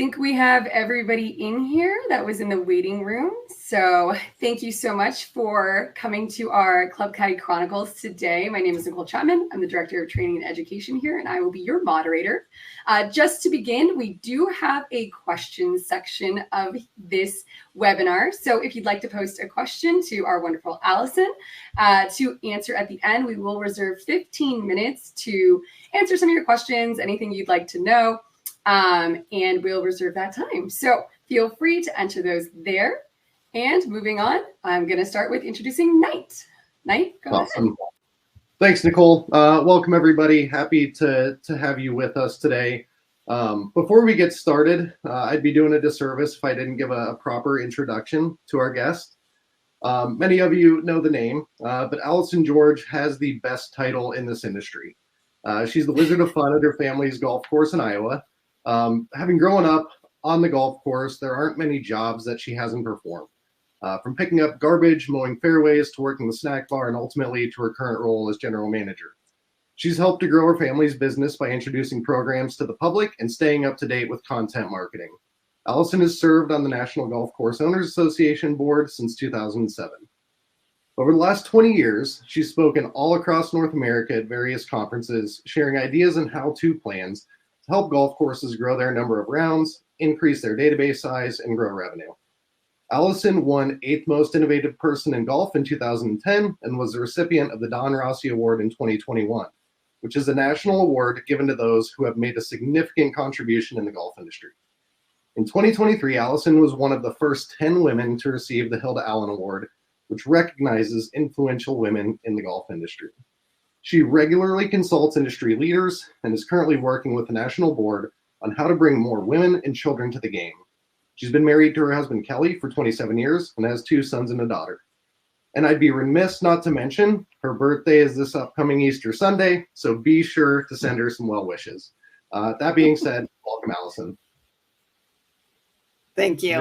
think we have everybody in here that was in the waiting room. So thank you so much for coming to our Club Caddie Chronicles today. My name is Nicole Chapman. I'm the Director of Training and Education here, and I will be your moderator. Just to begin, we do have a question section of this webinar. So if you'd like to post a question to our wonderful Allison to answer at the end, we will reserve 15 minutes to answer some of your questions, anything you'd like to know. And we'll reserve that time. So feel free to enter those there. And moving on, I'm going to start with introducing Knight. Knight, go Awesome. ahead. Thanks, Nicole. Welcome, everybody. Happy to have you with us today. Before we get started, I'd be doing a disservice if I didn't give a proper introduction to our guest. Many of you know the name, but Allison George has the best title in this industry. She's the Wizard of Fun at her family's golf course in Iowa. Having grown up on the golf course, there aren't many jobs that she hasn't performed. From picking up garbage, mowing fairways, to working the snack bar, and ultimately to her current role as general manager. She's helped to grow her family's business by introducing programs to the public and staying up to date with content marketing. Allison has served on the National Golf Course Owners Association board since 2007. Over the last 20 years, she's spoken all across North America at various conferences, sharing ideas and how-to plans to help golf courses grow their number of rounds, increase their database size, and grow revenue. Allison won 8th Most Innovative Person in Golf in 2010 and was the recipient of the Don Rossi Award in 2021, which is a national award given to those who have made a significant contribution in the golf industry. In 2023, Allison was one of the first 10 women to receive the Hilda Allen Award, which recognizes influential women in the golf industry. She regularly consults industry leaders and is currently working with the national board on how to bring more women and children to the game. She's been married to her husband, Kelly, for 27 years and has 2 sons and a daughter. And I'd be remiss not to mention her birthday is this upcoming Easter Sunday, so be sure to send her some well wishes. That being said, welcome, Allison. Thank you.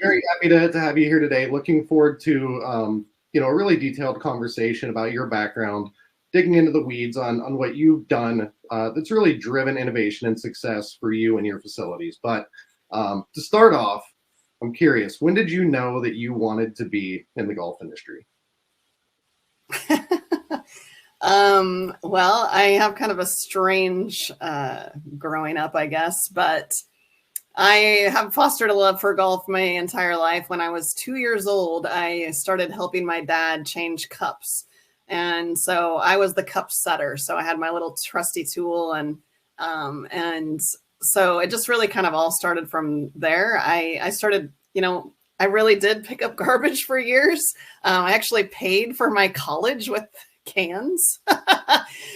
Very happy to have you here today. Looking forward to a really detailed conversation about your background, digging into the weeds on what you've done that's really driven innovation and success for you and your facilities. But to start off, I'm curious, when did you know that you wanted to be in the golf industry? Well, I have kind of a strange growing up, I guess, but I have fostered a love for golf my entire life. When I was 2 years old, I started helping my dad change cups. And so I was the cup setter. So I had my little trusty tool and so it just really kind of all started from there. I started, I really did pick up garbage for years. I actually paid for my college with cans.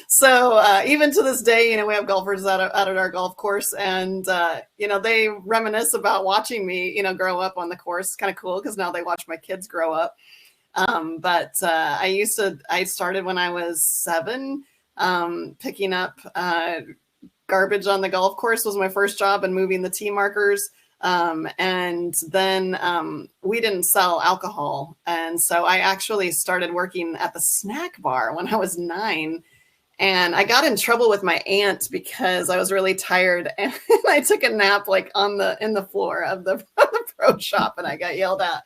So even to this day, we have golfers out at our golf course and, they reminisce about watching me, grow up on the course. It's kind of cool because now they watch my kids grow up. But I started when I was 7, picking up garbage on the golf course was my first job and moving the tee markers. And then we didn't sell alcohol. And so I actually started working at the snack bar when I was 9. And I got in trouble with my aunt because I was really tired and I took a nap like in the floor of the pro shop and I got yelled at.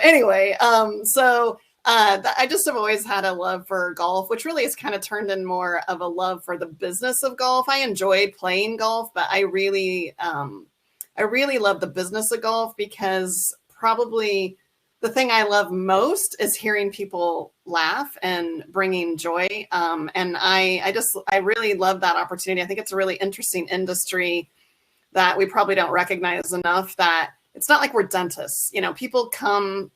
Anyway, I just have always had a love for golf, which really has kind of turned in more of a love for the business of golf. I enjoyed playing golf, but I really love the business of golf because probably the thing I love most is hearing people laugh and bringing joy. And I really love that opportunity. I think it's a really interesting industry that we probably don't recognize enough, that it's not like we're dentists. People come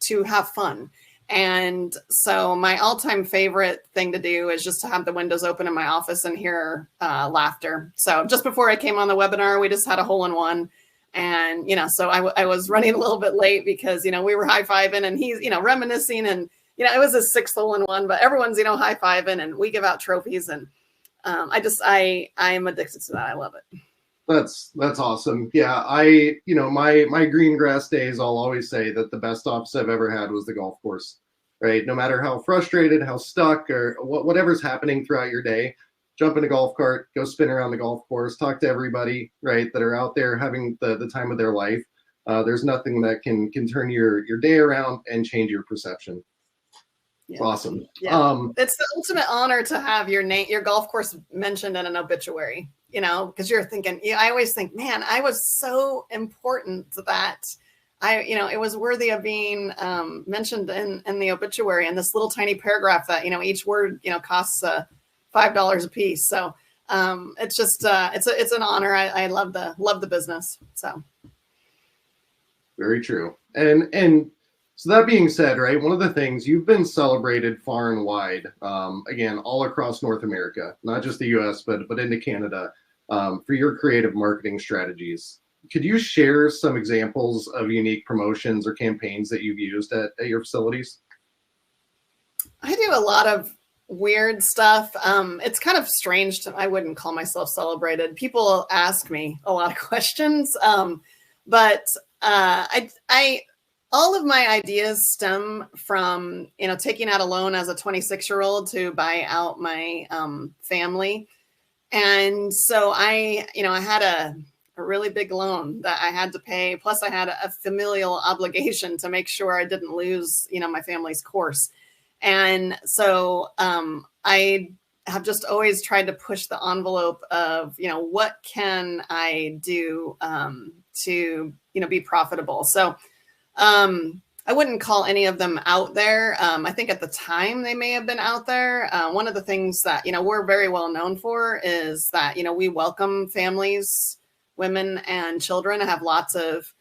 to have fun. And so my all-time favorite thing to do is just to have the windows open in my office and hear laughter. So just before I came on the webinar, we just had a hole-in-one. And, so I was running a little bit late because, we were high-fiving and he's, reminiscing and, it was his 6th hole-in-one, but everyone's, high-fiving and we give out trophies. And I am addicted to that. I love it. That's awesome. Yeah, my green grass days, I'll always say that the best office I've ever had was the golf course, right? No matter how frustrated, how stuck, or whatever's happening throughout your day, jump in a golf cart, go spin around the golf course, talk to everybody, right, that are out there having the time of their life. There's nothing that can turn your day around and change your perception. Yeah. Awesome. Yeah. It's the ultimate honor to have your name, your golf course mentioned in an obituary, because you're thinking, I always think, man, I was so important that it was worthy of being mentioned in the obituary, and this little tiny paragraph that, each word, costs $5 a piece. So it's just, it's an honor. I love the business. So. Very true. And so that being said, right, one of the things, you've been celebrated far and wide, again, all across North America, not just the US, but into Canada, for your creative marketing strategies. Could you share some examples of unique promotions or campaigns that you've used at your facilities? I do a lot of weird stuff. It's kind of strange. I wouldn't call myself celebrated. People ask me a lot of questions, but all of my ideas stem from, taking out a loan as a 26-year-old to buy out my family. And so I had a really big loan that I had to pay. Plus I had a familial obligation to make sure I didn't lose, my family's course. And so I have just always tried to push the envelope of, what can I do to, be profitable. So I wouldn't call any of them out there. I think at the time they may have been out there. One of the things that, we're very well known for is that, we welcome families, women and children. I have lots of,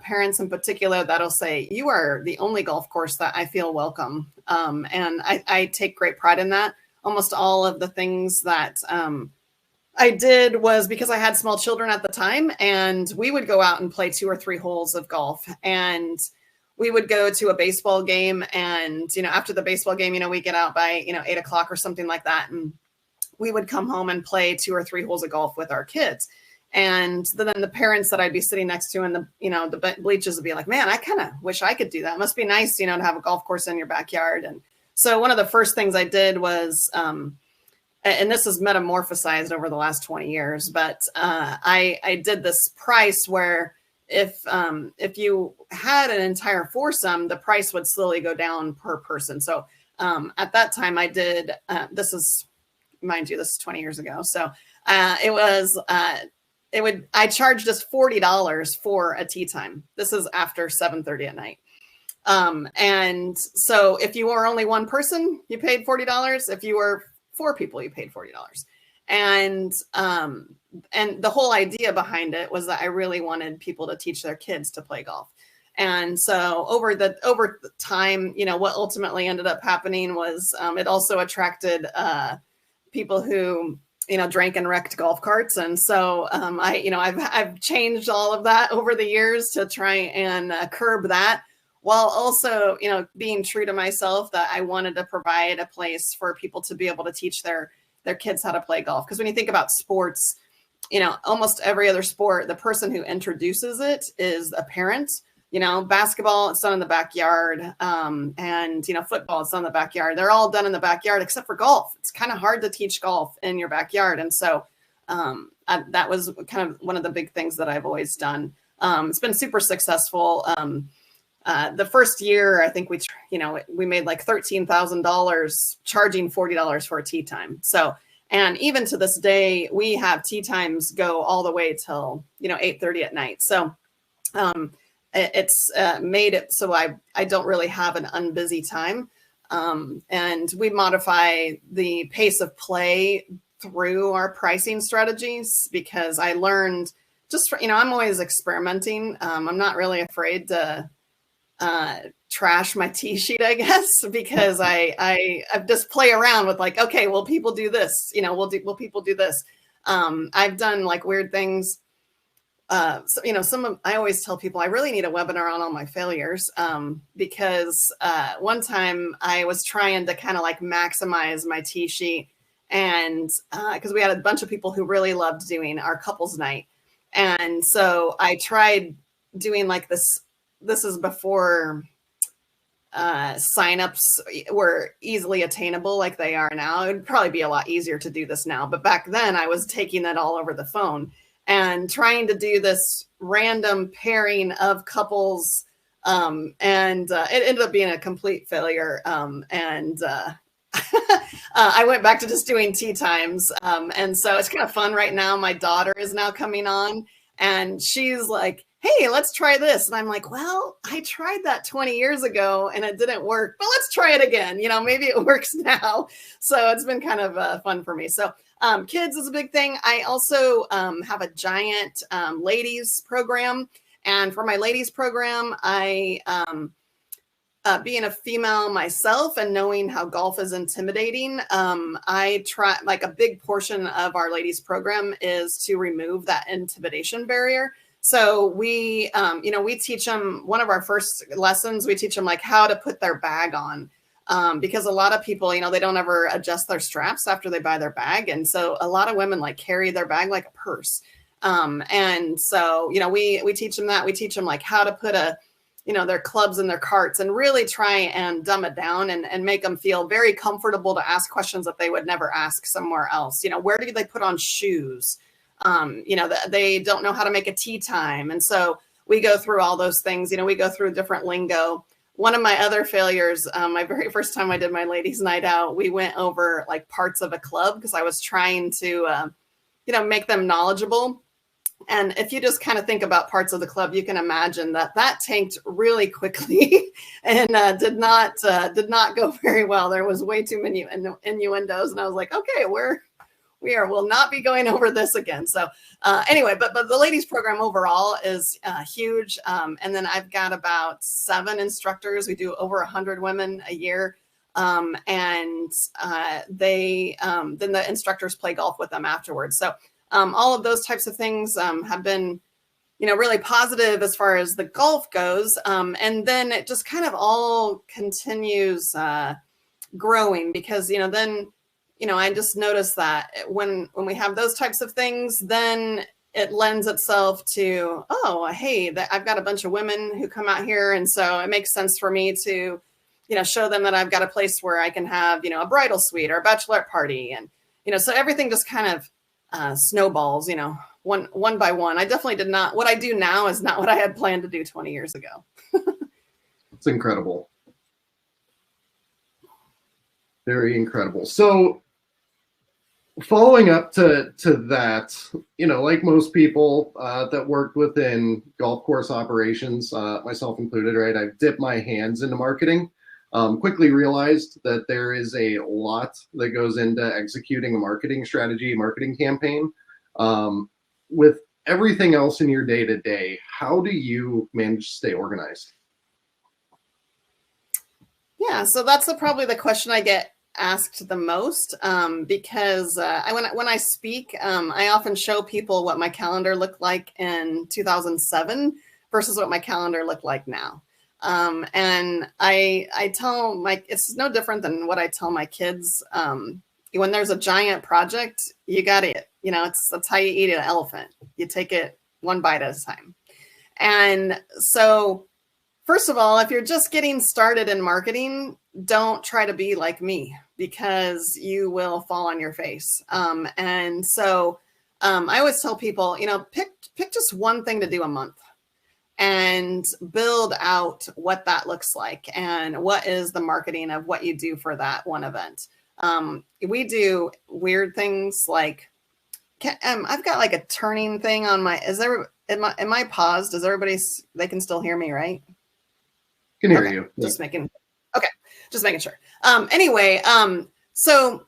parents in particular that'll say, you are the only golf course that I feel welcome. And I take great pride in that. Almost all of the things that I did was because I had small children at the time, and we would go out and play 2 or 3 holes of golf, and we would go to a baseball game. And, after the baseball game, we get out by, 8 o'clock or something like that. And we would come home and play 2 or 3 holes of golf with our kids. And then the parents that I'd be sitting next to in the, the bleachers would be like, man, I kind of wish I could do that. It must be nice, to have a golf course in your backyard. And so one of the first things I did was, and this is metamorphosized over the last 20 years, but I did this price where if you had an entire foursome, the price would slowly go down per person. So at that time I did, this is 20 years ago. So I charged us $40 for a tea time. This is after 7:30 at night. And so if you were only one person, you paid $40. If you were 4 people, you paid $40. And the whole idea behind it was that I really wanted people to teach their kids to play golf. And so over the time, what ultimately ended up happening was it also attracted people who, drank and wrecked golf carts. And so I've changed all of that over the years to try and curb that, while also, being true to myself that I wanted to provide a place for people to be able to teach their kids how to play golf. Because when you think about sports, almost every other sport, the person who introduces it is a parent. Basketball, it's done in the backyard. And, football, it's done in the backyard. They're all done in the backyard except for golf. It's kind of hard to teach golf in your backyard. And so that was kind of one of the big things that I've always done. It's been super successful. The first year, I think we made like $13,000 charging $40 for a tea time. So, and even to this day, we have tea times go all the way till, 8:30 at night. So, it's made it so I don't really have an unbusy time. And we modify the pace of play through our pricing strategies, because I learned I'm always experimenting. I'm not really afraid to trash my tee sheet, I guess, because I just play around with like, okay, well, people do this, will people do this? I've done like weird things. I always tell people I really need a webinar on all my failures, because one time I was trying to kind of like maximize my tee sheet, and because we had a bunch of people who really loved doing our couples night. And so I tried doing like this. This is before signups were easily attainable like they are now. It would probably be a lot easier to do this now. But back then I was taking that all over the phone and trying to do this random pairing of couples. And it ended up being a complete failure. I went back to just doing tea times. And so it's kind of fun right now. My daughter is now coming on and she's like, hey, let's try this. And I'm like, well, I tried that 20 years ago and it didn't work, but let's try it again. You know, maybe it works now. So it's been kind of fun for me. So kids is a big thing. I also have a giant ladies program. And for my ladies program, I being a female myself and knowing how golf is intimidating, I try, like a big portion of our ladies program is to remove that intimidation barrier. So we, we teach them, one of our first lessons, we teach them like how to put their bag on. Because a lot of people, they don't ever adjust their straps after they buy their bag. And so a lot of women like carry their bag like a purse. And so, we teach them that. We teach them like how to put their clubs in their carts and really try and dumb it down and make them feel very comfortable to ask questions that they would never ask somewhere else. Where do they put on shoes? They don't know how to make a tea time. And so we go through all those things, we go through different lingo. One of my other failures, my very first time I did my ladies' night out, we went over like parts of a club because I was trying to, make them knowledgeable. And if you just kind of think about parts of the club, you can imagine that tanked really quickly and did not go very well. There was way too many innuendos. And I was like, okay, we'll not be going over this again. So anyway, but the ladies program overall is huge. And then I've got about 7 instructors. We do over 100 women a year. Then the instructors play golf with them afterwards. So all of those types of things have been, really positive as far as the golf goes. And then it just kind of all continues growing because, then I just noticed that when we have those types of things, then it lends itself to, oh, hey, I've got a bunch of women who come out here. And so it makes sense for me to, show them that I've got a place where I can have, a bridal suite or a bachelorette party. And, so everything just kind of snowballs, one by one. I definitely did not, what I do now is not what I had planned to do 20 years ago. It's incredible. Very incredible. So following up to that, like most people that worked within golf course operations, myself included, right? I've dipped my hands into marketing. Quickly realized that there is a lot that goes into executing a marketing strategy, marketing campaign. With everything else in your day-to-day, how do you manage to stay organized? Yeah, so that's probably the question I get asked the most because when I speak, I often show people what my calendar looked like in 2007 versus what my calendar looked like now. And I tell it's no different than what I tell my kids. When there's a giant project, you got it. That's how you eat an elephant. You take it one bite at a time. And so, first of all, if you're just getting started in marketing, don't try to be like me because you will fall on your face. And so I always tell people, pick just one thing to do a month and build out what that looks like and what is the marketing of what you do for that one event. We do weird things like, I've got like a turning thing on my, am I paused? Does they can still hear me, right? Can hear okay. you. Just making sure. Anyway, so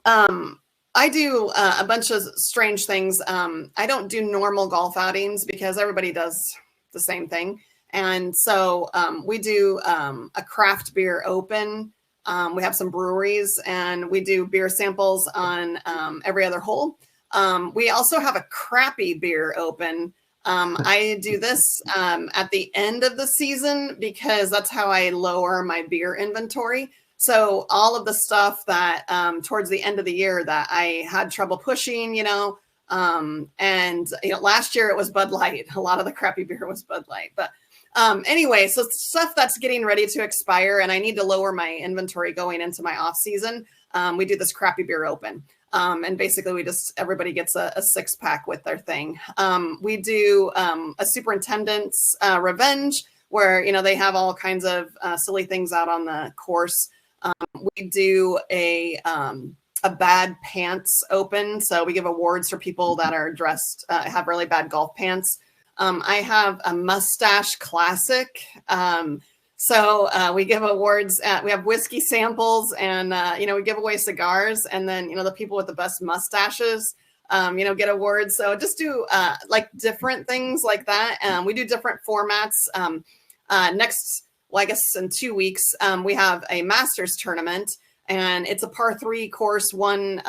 I do a bunch of strange things. I don't do normal golf outings because everybody does the same thing. And so we do a craft beer open. We have some breweries and we do beer samples on every other hole. We also have a crappy beer open. I do this at the end of the season because that's how I lower my beer inventory. So all of the stuff that towards the end of the year that I had trouble pushing, last year it was Bud Light. A lot of the crappy beer was Bud Light. But Anyway, so stuff that's getting ready to expire and I need to lower my inventory going into my off season. We do this crappy beer open. And basically everybody gets a 6-pack with their thing. We do a superintendent's revenge where, they have all kinds of silly things out on the course. We do a bad pants open. So we give awards for people that are dressed, have really bad golf pants. I have a mustache classic. So we give awards we have whiskey samples and, we give away cigars and then, the people with the best mustaches, get awards. So just do like different things like that. We do different formats. I guess in 2 weeks, we have a Masters tournament and it's a par 3 course one.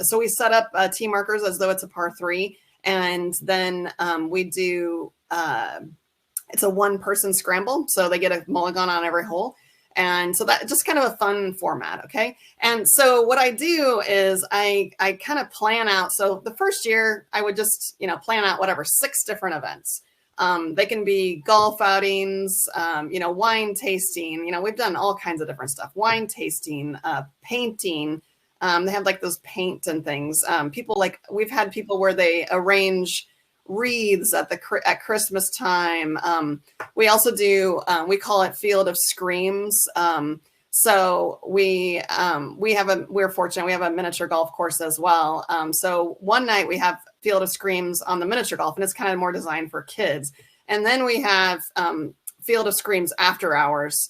So we set up tee markers as though it's a par 3. And then we do, it's a 1-person scramble. So they get a mulligan on every hole. And so that just kind of a fun format. Okay. And so what I do is I kind of plan out. So the first year I would just, plan out whatever, 6 different events. They can be golf outings, wine tasting, we've done all kinds of different stuff, wine tasting, painting. They have like those paint and things. We've had people where they arrange wreaths at Christmas time. We also do, we call it Field of Screams. So we're fortunate. We have a miniature golf course as well. So one night we have Field of Screams on the miniature golf and it's kind of more designed for kids. And then we have Field of Screams after hours,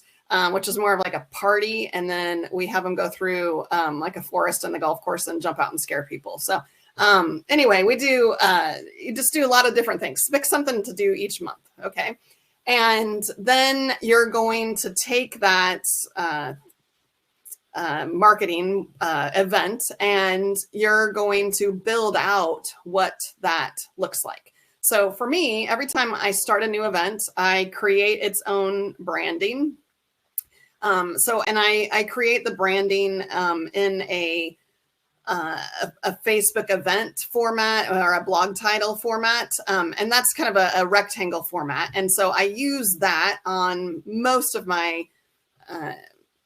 which is more of like a party. And then we have them go through like a forest on the golf course and jump out and scare people. So anyway, we do, you just do a lot of different things. Pick something to do each month. Okay. And then you're going to take that marketing event and you're going to build out what that looks like. So for me, every time I start a new event, I create its own branding. And I create the branding in a Facebook event format or a blog title format. And that's kind of a rectangle format. And so I use that on most of my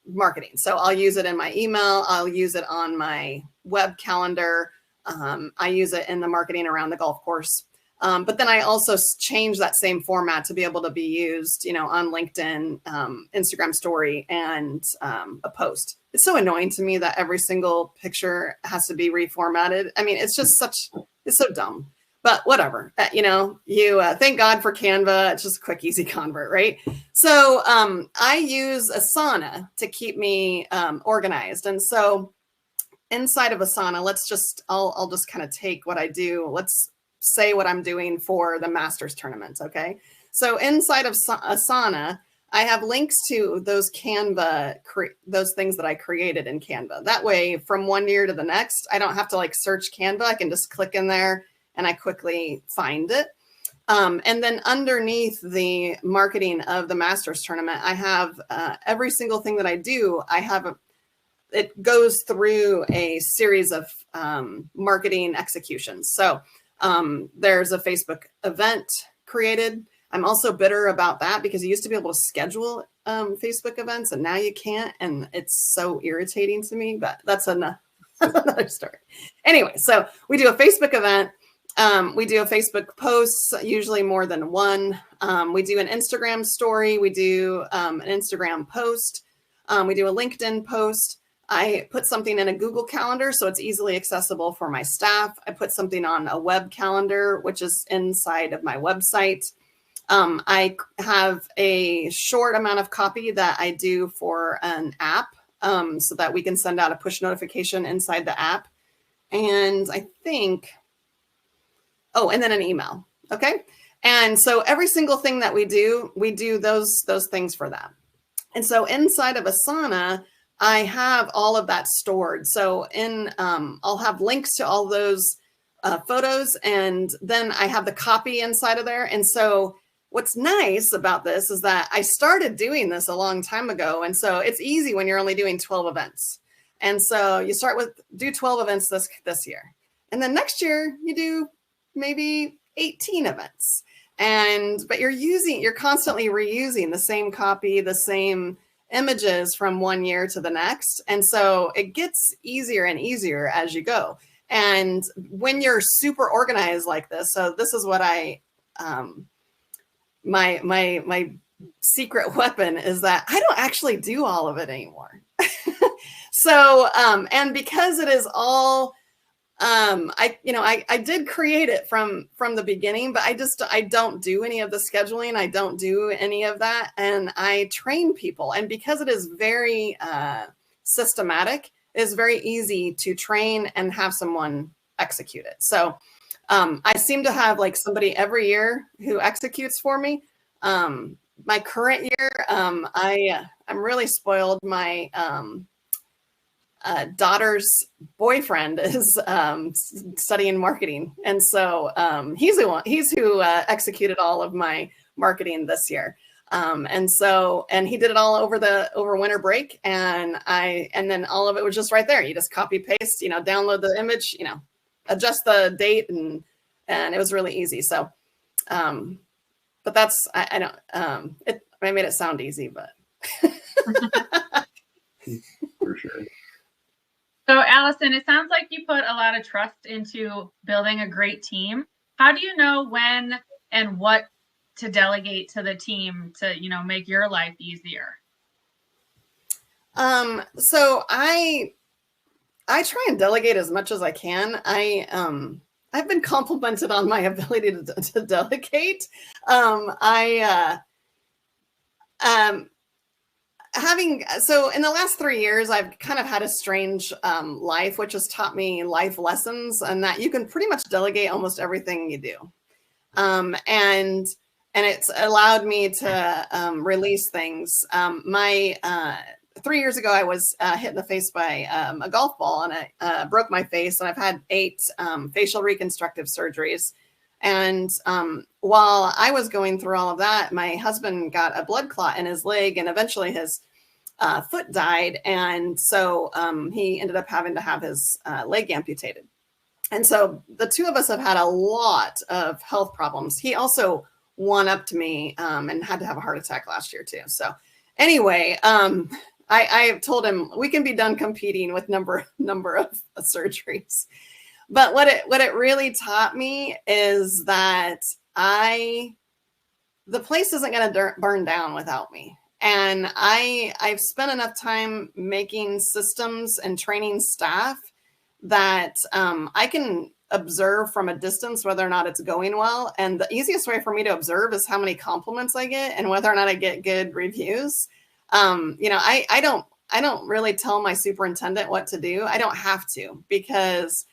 marketing. So I'll use it in my email. I'll use it on my web calendar. I use it in the marketing around the golf course. But then I also change that same format to be able to be used, on LinkedIn, Instagram story, and a post. It's so annoying to me that every single picture has to be reformatted. I mean, it's so dumb, but whatever, you thank God for Canva. It's just a quick, easy convert, right? So I use Asana to keep me organized. And so inside of Asana, I'll just kind of take what I do. Let's say what I'm doing for the Masters tournament. Okay. So inside of Asana, I have links to those Canva, those things that I created in Canva. That way from one year to the next, I don't have to search Canva. I can just click in there and I quickly find it. And then underneath the marketing of the Masters tournament, I have every single thing that I do. It goes through a series of marketing executions. So there's a Facebook event created. I'm also bitter about that because you used to be able to schedule Facebook events and now you can't. And it's so irritating to me, but that's another story. Anyway, so we do a Facebook event. We do a Facebook post, usually more than one. We do an Instagram story. We do an Instagram post. We do a LinkedIn post. I put something in a Google Calendar, so it's easily accessible for my staff. I put something on a web calendar, which is inside of my website. I have a short amount of copy that I do for an app so that we can send out a push notification inside the app. And I think, and then an email. Okay. And so every single thing that we do those things for that. And so inside of Asana, I have all of that stored. So I'll have links to all those photos, and then I have the copy inside of there. And so what's nice about this is that I started doing this a long time ago. And so it's easy when you're only doing 12 events. And so you do 12 events this year. And then next year you do maybe 18 events. but you're constantly reusing the same copy, the same images from one year to the next. And so it gets easier and easier as you go. And when you're super organized like this, so this is what my secret weapon is that I don't actually do all of it anymore. So, and because it is all, I did create it from the beginning, but I don't do any of the scheduling. I don't do any of that. And I train people. And because it is very systematic, it is very easy to train and have someone execute it. So I seem to have like somebody every year who executes for me. My current year, I'm really spoiled. My daughter's boyfriend is studying marketing, and so he's who executed all of my marketing this year. And he did it all over winter break, and then all of it was just right there. You just copy paste, download the image, adjust the date, and it was really easy. So, but that's I made it sound easy, but for sure. So Allison, it sounds like you put a lot of trust into building a great team. How do you know when and what to delegate to the team to, make your life easier? So I try and delegate as much as I can. I've been complimented on my ability to delegate. So in the last 3 years, I've kind of had a strange life, which has taught me life lessons, and that you can pretty much delegate almost everything you do. And it's allowed me to release things. 3 years ago, I was hit in the face by a golf ball, and I broke my face, and I've had 8 facial reconstructive surgeries. And while I was going through all of that, my husband got a blood clot in his leg, and eventually his foot died. And so he ended up having to have his leg amputated. And so the two of us have had a lot of health problems. He also one-upped me and had to have a heart attack last year too. So anyway, I told him we can be done competing with number of surgeries. But what it really taught me is that the place isn't going to burn down without me. And I've spent enough time making systems and training staff that I can observe from a distance whether or not it's going well. And the easiest way for me to observe is how many compliments I get and whether or not I get good reviews. I don't really tell my superintendent what to do. I don't have to, because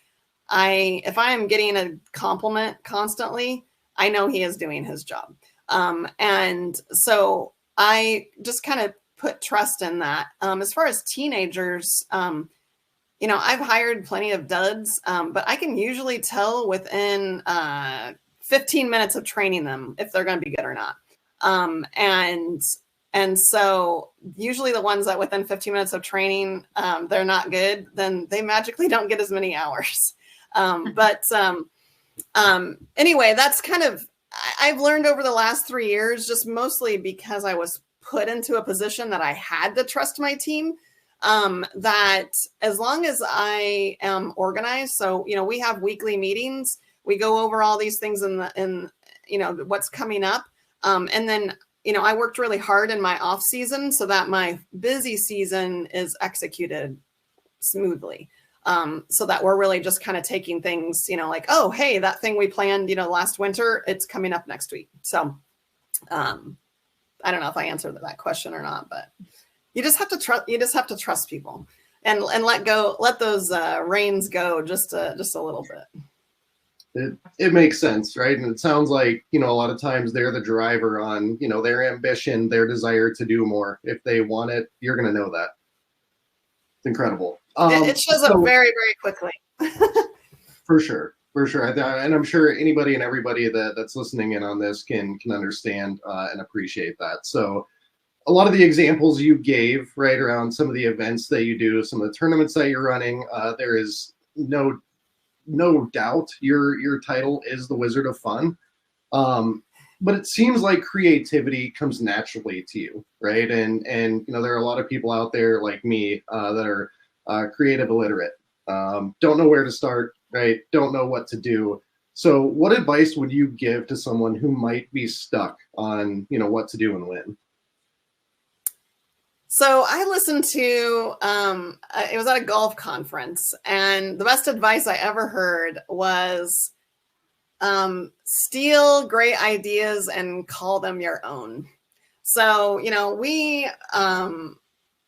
if I am getting a compliment constantly, I know he is doing his job. And so I just kind of put trust in that. As far as teenagers, I've hired plenty of duds, but I can usually tell within 15 minutes of training them if they're going to be good or not. And so usually the ones that within 15 minutes of training, they're not good, then they magically don't get as many hours. Anyway, that's kind of, I've learned over the last 3 years, just mostly because I was put into a position that I had to trust my team, that as long as I am organized, so, we have weekly meetings, we go over all these things in what's coming up. And then, I worked really hard in my off season so that my busy season is executed smoothly. So that we're really just kind of taking things, like, oh, hey, that thing we planned, last winter, it's coming up next week. So I don't know if I answered that question or not, but you just have to trust. You just have to trust people and let those reins go just a little bit. It makes sense, right? And it sounds like, a lot of times they're the driver on, their ambition, their desire to do more. If they want it, you're going to know that. It's incredible. It shows up very, very quickly. For sure. And I'm sure anybody and everybody that's listening in on this can understand and appreciate that. So a lot of the examples you gave, right, around some of the events that you do, some of the tournaments that you're running, there is no doubt your title is the Wizard of Fun. but it seems like creativity comes naturally to you, right? And there are a lot of people out there like me that are creative illiterate, don't know where to start, right? Don't know what to do. So what advice would you give to someone who might be stuck on, what to do and when? So I listened to, it was at a golf conference, and the best advice I ever heard was steal great ideas and call them your own. So,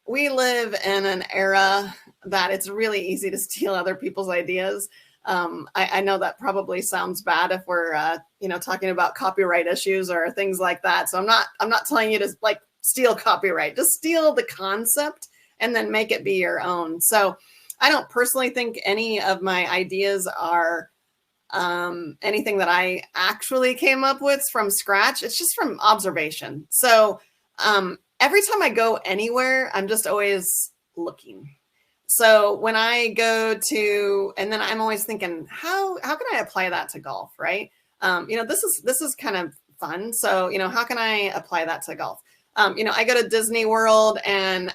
we live in an era that it's really easy to steal other people's ideas. I know that probably sounds bad if we're, talking about copyright issues or things like that. So I'm not telling you to like steal copyright, just steal the concept and then make it be your own. So I don't personally think any of my ideas are anything that I actually came up with from scratch. It's just from observation. So every time I go anywhere, I'm just always looking. So when I go to, and then I'm always thinking, how can I apply that to golf, right? This is kind of fun. So, how can I apply that to golf? I go to Disney World and,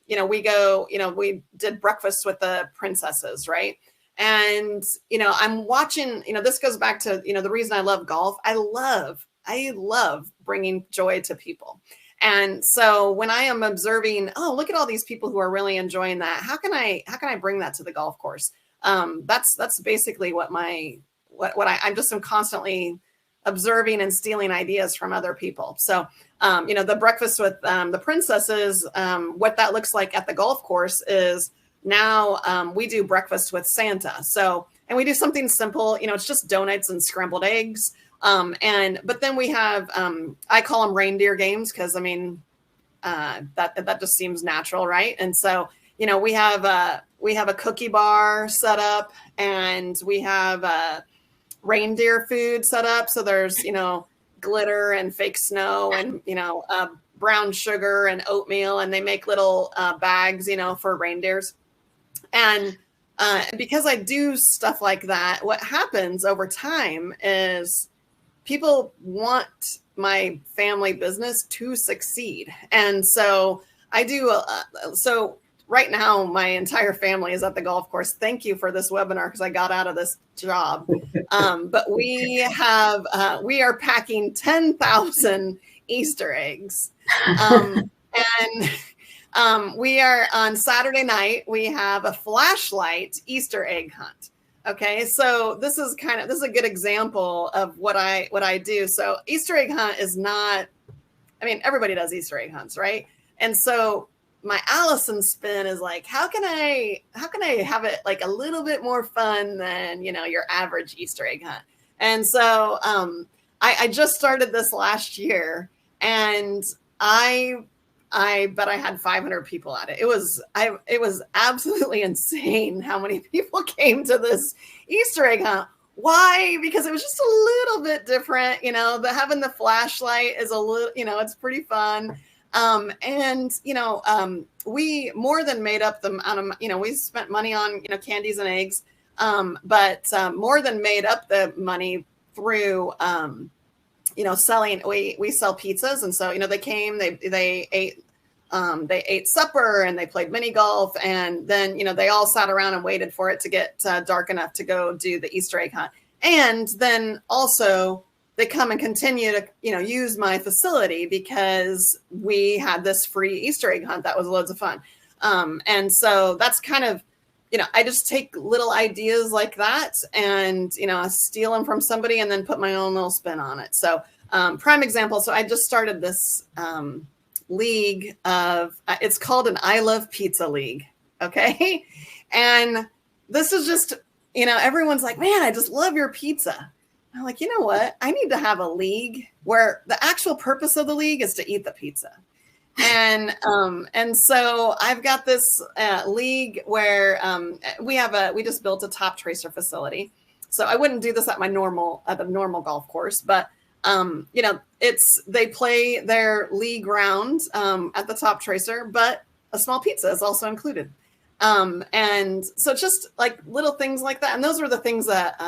we did breakfast with the princesses, right? And, I'm watching, this goes back to, the reason I love golf. I love bringing joy to people. And so when I am observing, oh, look at all these people who are really enjoying that. How can I bring that to the golf course? That's basically what I'm just constantly observing and stealing ideas from other people. So, the breakfast with the princesses, what that looks like at the golf course is now we do breakfast with Santa. So, and we do something simple, it's just donuts and scrambled eggs. But then we have, I call them reindeer games because that just seems natural. Right. And so, we have a cookie bar set up and we have, reindeer food set up. So there's, glitter and fake snow and, brown sugar and oatmeal, and they make little, bags, for reindeers. And, because I do stuff like that, what happens over time is people want my family business to succeed. And so I do. So right now, my entire family is at the golf course. Thank you for this webinar because I got out of this job. But we are packing 10,000 Easter eggs. We are on Saturday night. We have a flashlight Easter egg hunt. Okay, so this is a good example of what I do. So Easter egg hunt is not, everybody does Easter egg hunts, right? And so my Allison spin is like, how can I have it like a little bit more fun than, your average Easter egg hunt? And so I just started this last year, and I bet I had 500 people at it. It was absolutely insane how many people came to this Easter egg hunt. Why? Because it was just a little bit different. Having the flashlight is a little, it's pretty fun. We more than made up the amount of, we spent money on, candies and eggs, but more than made up the money through, selling, we sell pizzas. And so, they came, they ate supper and they played mini golf. And then, they all sat around and waited for it to get dark enough to go do the Easter egg hunt. And then also they come and continue to, use my facility because we had this free Easter egg hunt that was loads of fun. And so that's kind of, I just take little ideas like that and, I steal them from somebody and then put my own little spin on it. So prime example. So I just started this league of, it's called an I Love Pizza League. Okay. And this is just, everyone's like, man, I just love your pizza. I'm like, you know what? I need to have a league where the actual purpose of the league is to eat the pizza. And so I've got this league where we just built a Toptracer facility. So I wouldn't do this at the normal golf course, but they play their league round at the Toptracer, but a small pizza is also included. And so just like little things like that. And those are the things that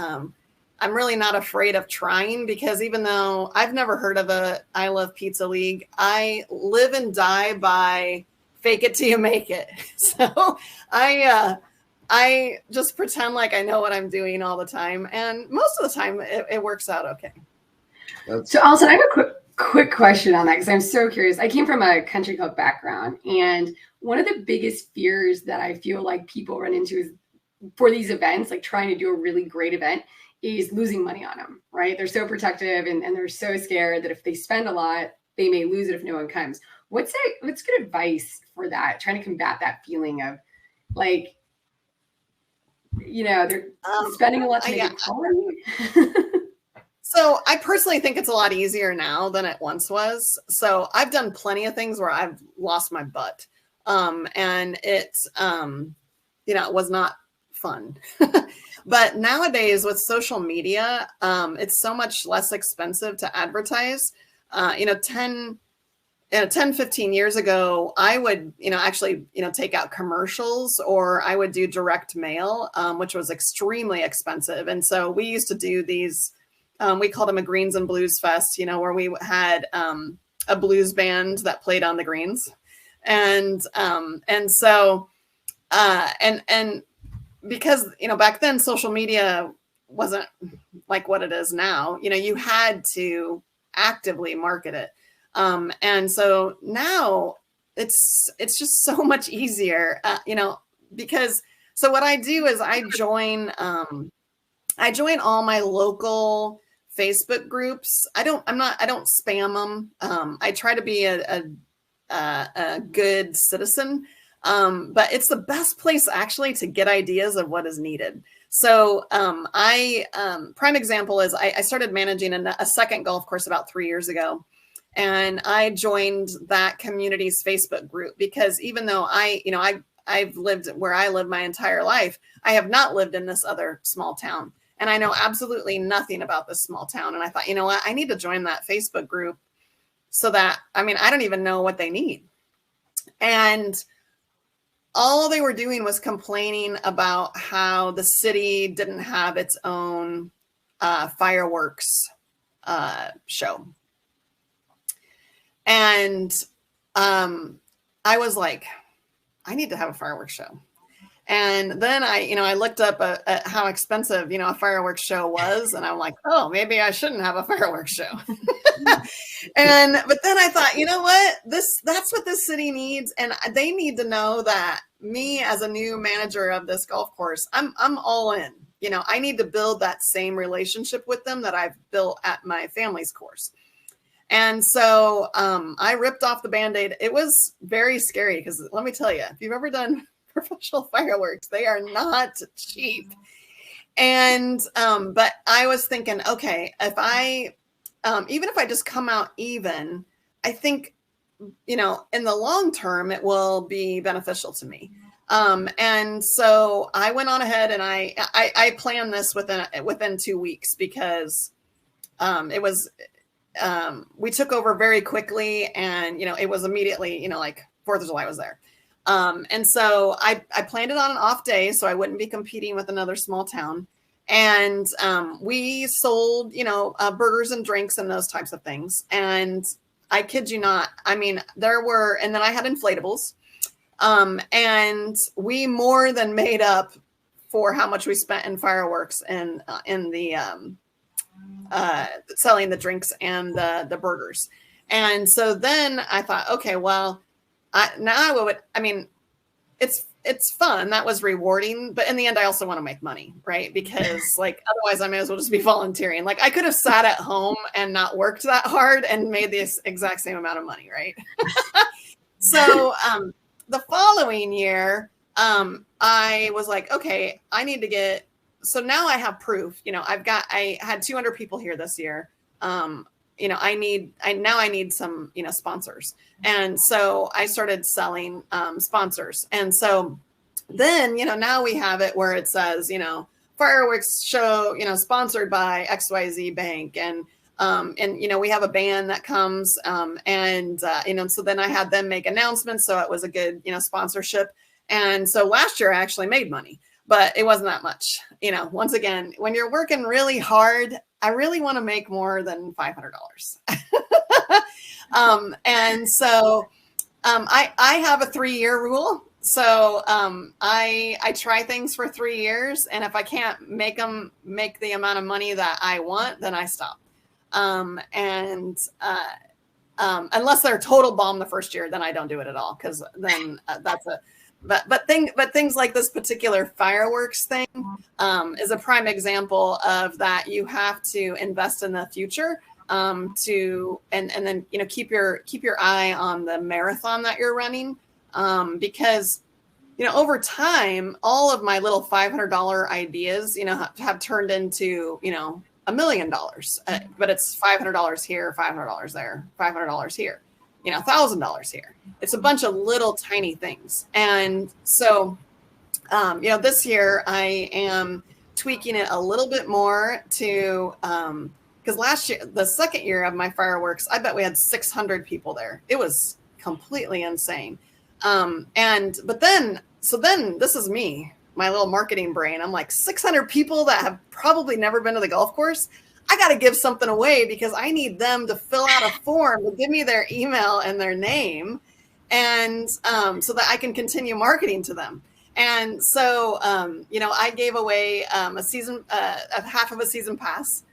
I'm really not afraid of trying, because even though I've never heard of a I Love Pizza League, I live and die by fake it till you make it. So I just pretend like I know what I'm doing all the time. And most of the time it works out okay. So Allison, I have a quick question on that, because I'm so curious. I came from a country club background, and one of the biggest fears that I feel like people run into is for these events, like trying to do a really great event, is losing money on them, right? They're so protective and they're so scared that if they spend a lot, they may lose it if no one comes. What's good advice for that? Trying to combat that feeling of like, they're spending a lot to make it quality. So I personally think it's a lot easier now than it once was. So I've done plenty of things where I've lost my butt. And it's, it was not fun. But nowadays with social media, it's so much less expensive to advertise. 10, 15 years ago, I would, actually, take out commercials, or I would do direct mail, which was extremely expensive. And so we used to do these, we called them a Greens and Blues Fest, where we had a blues band that played on the greens. And because, back then social media wasn't like what it is now, you had to actively market it. And so now it's just so much easier, because, so what I do is I join all my local Facebook groups. I don't spam them. I try to be a good citizen. But it's the best place actually to get ideas of what is needed. So prime example is I started managing a second golf course about 3 years ago. And I joined that community's Facebook group because even though I've lived where I live my entire life, I have not lived in this other small town. And I know absolutely nothing about this small town. And I thought, you know what, I need to join that Facebook group so that, I don't even know what they need. And all they were doing was complaining about how the city didn't have its own fireworks show. And I was like, I need to have a fireworks show. And then I looked up at how expensive, a fireworks show was. And I'm like, oh, maybe I shouldn't have a fireworks show. But then I thought, you know what, that's what this city needs. And they need to know that me as a new manager of this golf course, I'm all in. I need to build that same relationship with them that I've built at my family's course. And so I ripped off the Band-Aid. It was very scary because let me tell you, if you've ever done professional fireworks, they are not cheap. And but I was thinking, okay, if I even if I just come out even, I think, in the long term, it will be beneficial to me. And so I went on ahead and I planned this within 2 weeks because it was we took over very quickly, and it was immediately like 4th of July was there. And so I planned it on an off day so I wouldn't be competing with another small town. And we sold, burgers and drinks and those types of things. And I kid you not, there were, and then I had inflatables. And we more than made up for how much we spent in fireworks and in the selling the drinks and the burgers. And so then I thought, okay, well, it's fun. That was rewarding. But in the end, I also want to make money, right? Because otherwise I may as well just be volunteering. I could have sat at home and not worked that hard and made the exact same amount of money, right? So the following year, I was like, okay, I need to get, so now I have proof, I had 200 people here this year. I need some, sponsors. And so I started selling sponsors. And so then, now we have it where it says, fireworks show, sponsored by XYZ Bank. And we have a band that comes so then I had them make announcements. So it was a good, sponsorship. And so last year I actually made money. but it wasn't that much. Once again, when you're working really hard, I really want to make more than $500. And so I have a 3-year rule. So I try things for 3 years, and if I can't make the amount of money that I want, then I stop. Unless they're a total bomb the first year, then I don't do it at all, because then that's a. But things like this particular fireworks thing is a prime example of that. You have to invest in the future and then keep your eye on the marathon that you're running, because over time all of my little $500 ideas have turned into $1 million, but it's $500 here, $500 there, $500 here, $1,000 here. It's a bunch of little tiny things. And so, this year I am tweaking it a little bit more to, because last year, the second year of my fireworks, I bet we had 600 people there. It was completely insane. But then this is me, my little marketing brain. I'm like, 600 people that have probably never been to the golf course. I got to give something away, because I need them to fill out a form to give me their email and their name, and so that I can continue marketing to them. And so, I gave away a season, half of a season pass,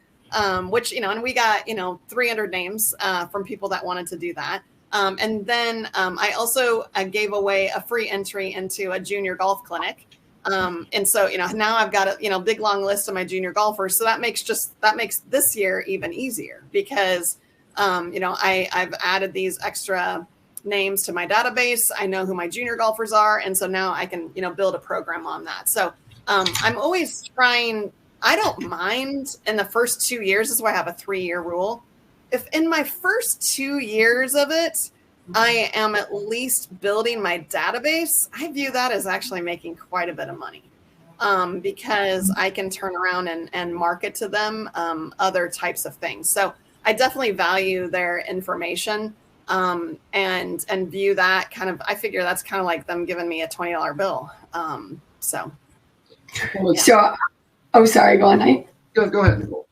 which, and we got, 300 names from people that wanted to do that. And then I also gave away a free entry into a junior golf clinic. And so, now I've got a, big, long list of my junior golfers. So that makes this year even easier, because, I've added these extra names to my database. I know who my junior golfers are. And so now I can, build a program on that. So I'm always trying. I don't mind in the first 2 years. This is why I have a 3-year rule. If in my first 2 years of it, I am at least building my database, I view that as actually making quite a bit of money, because I can turn around and market to them other types of things. So I definitely value their information, and view that kind of, I figure that's kind of like them giving me a $20 bill. So. Oh, sorry, go on, Knight. Go ahead, Nicole.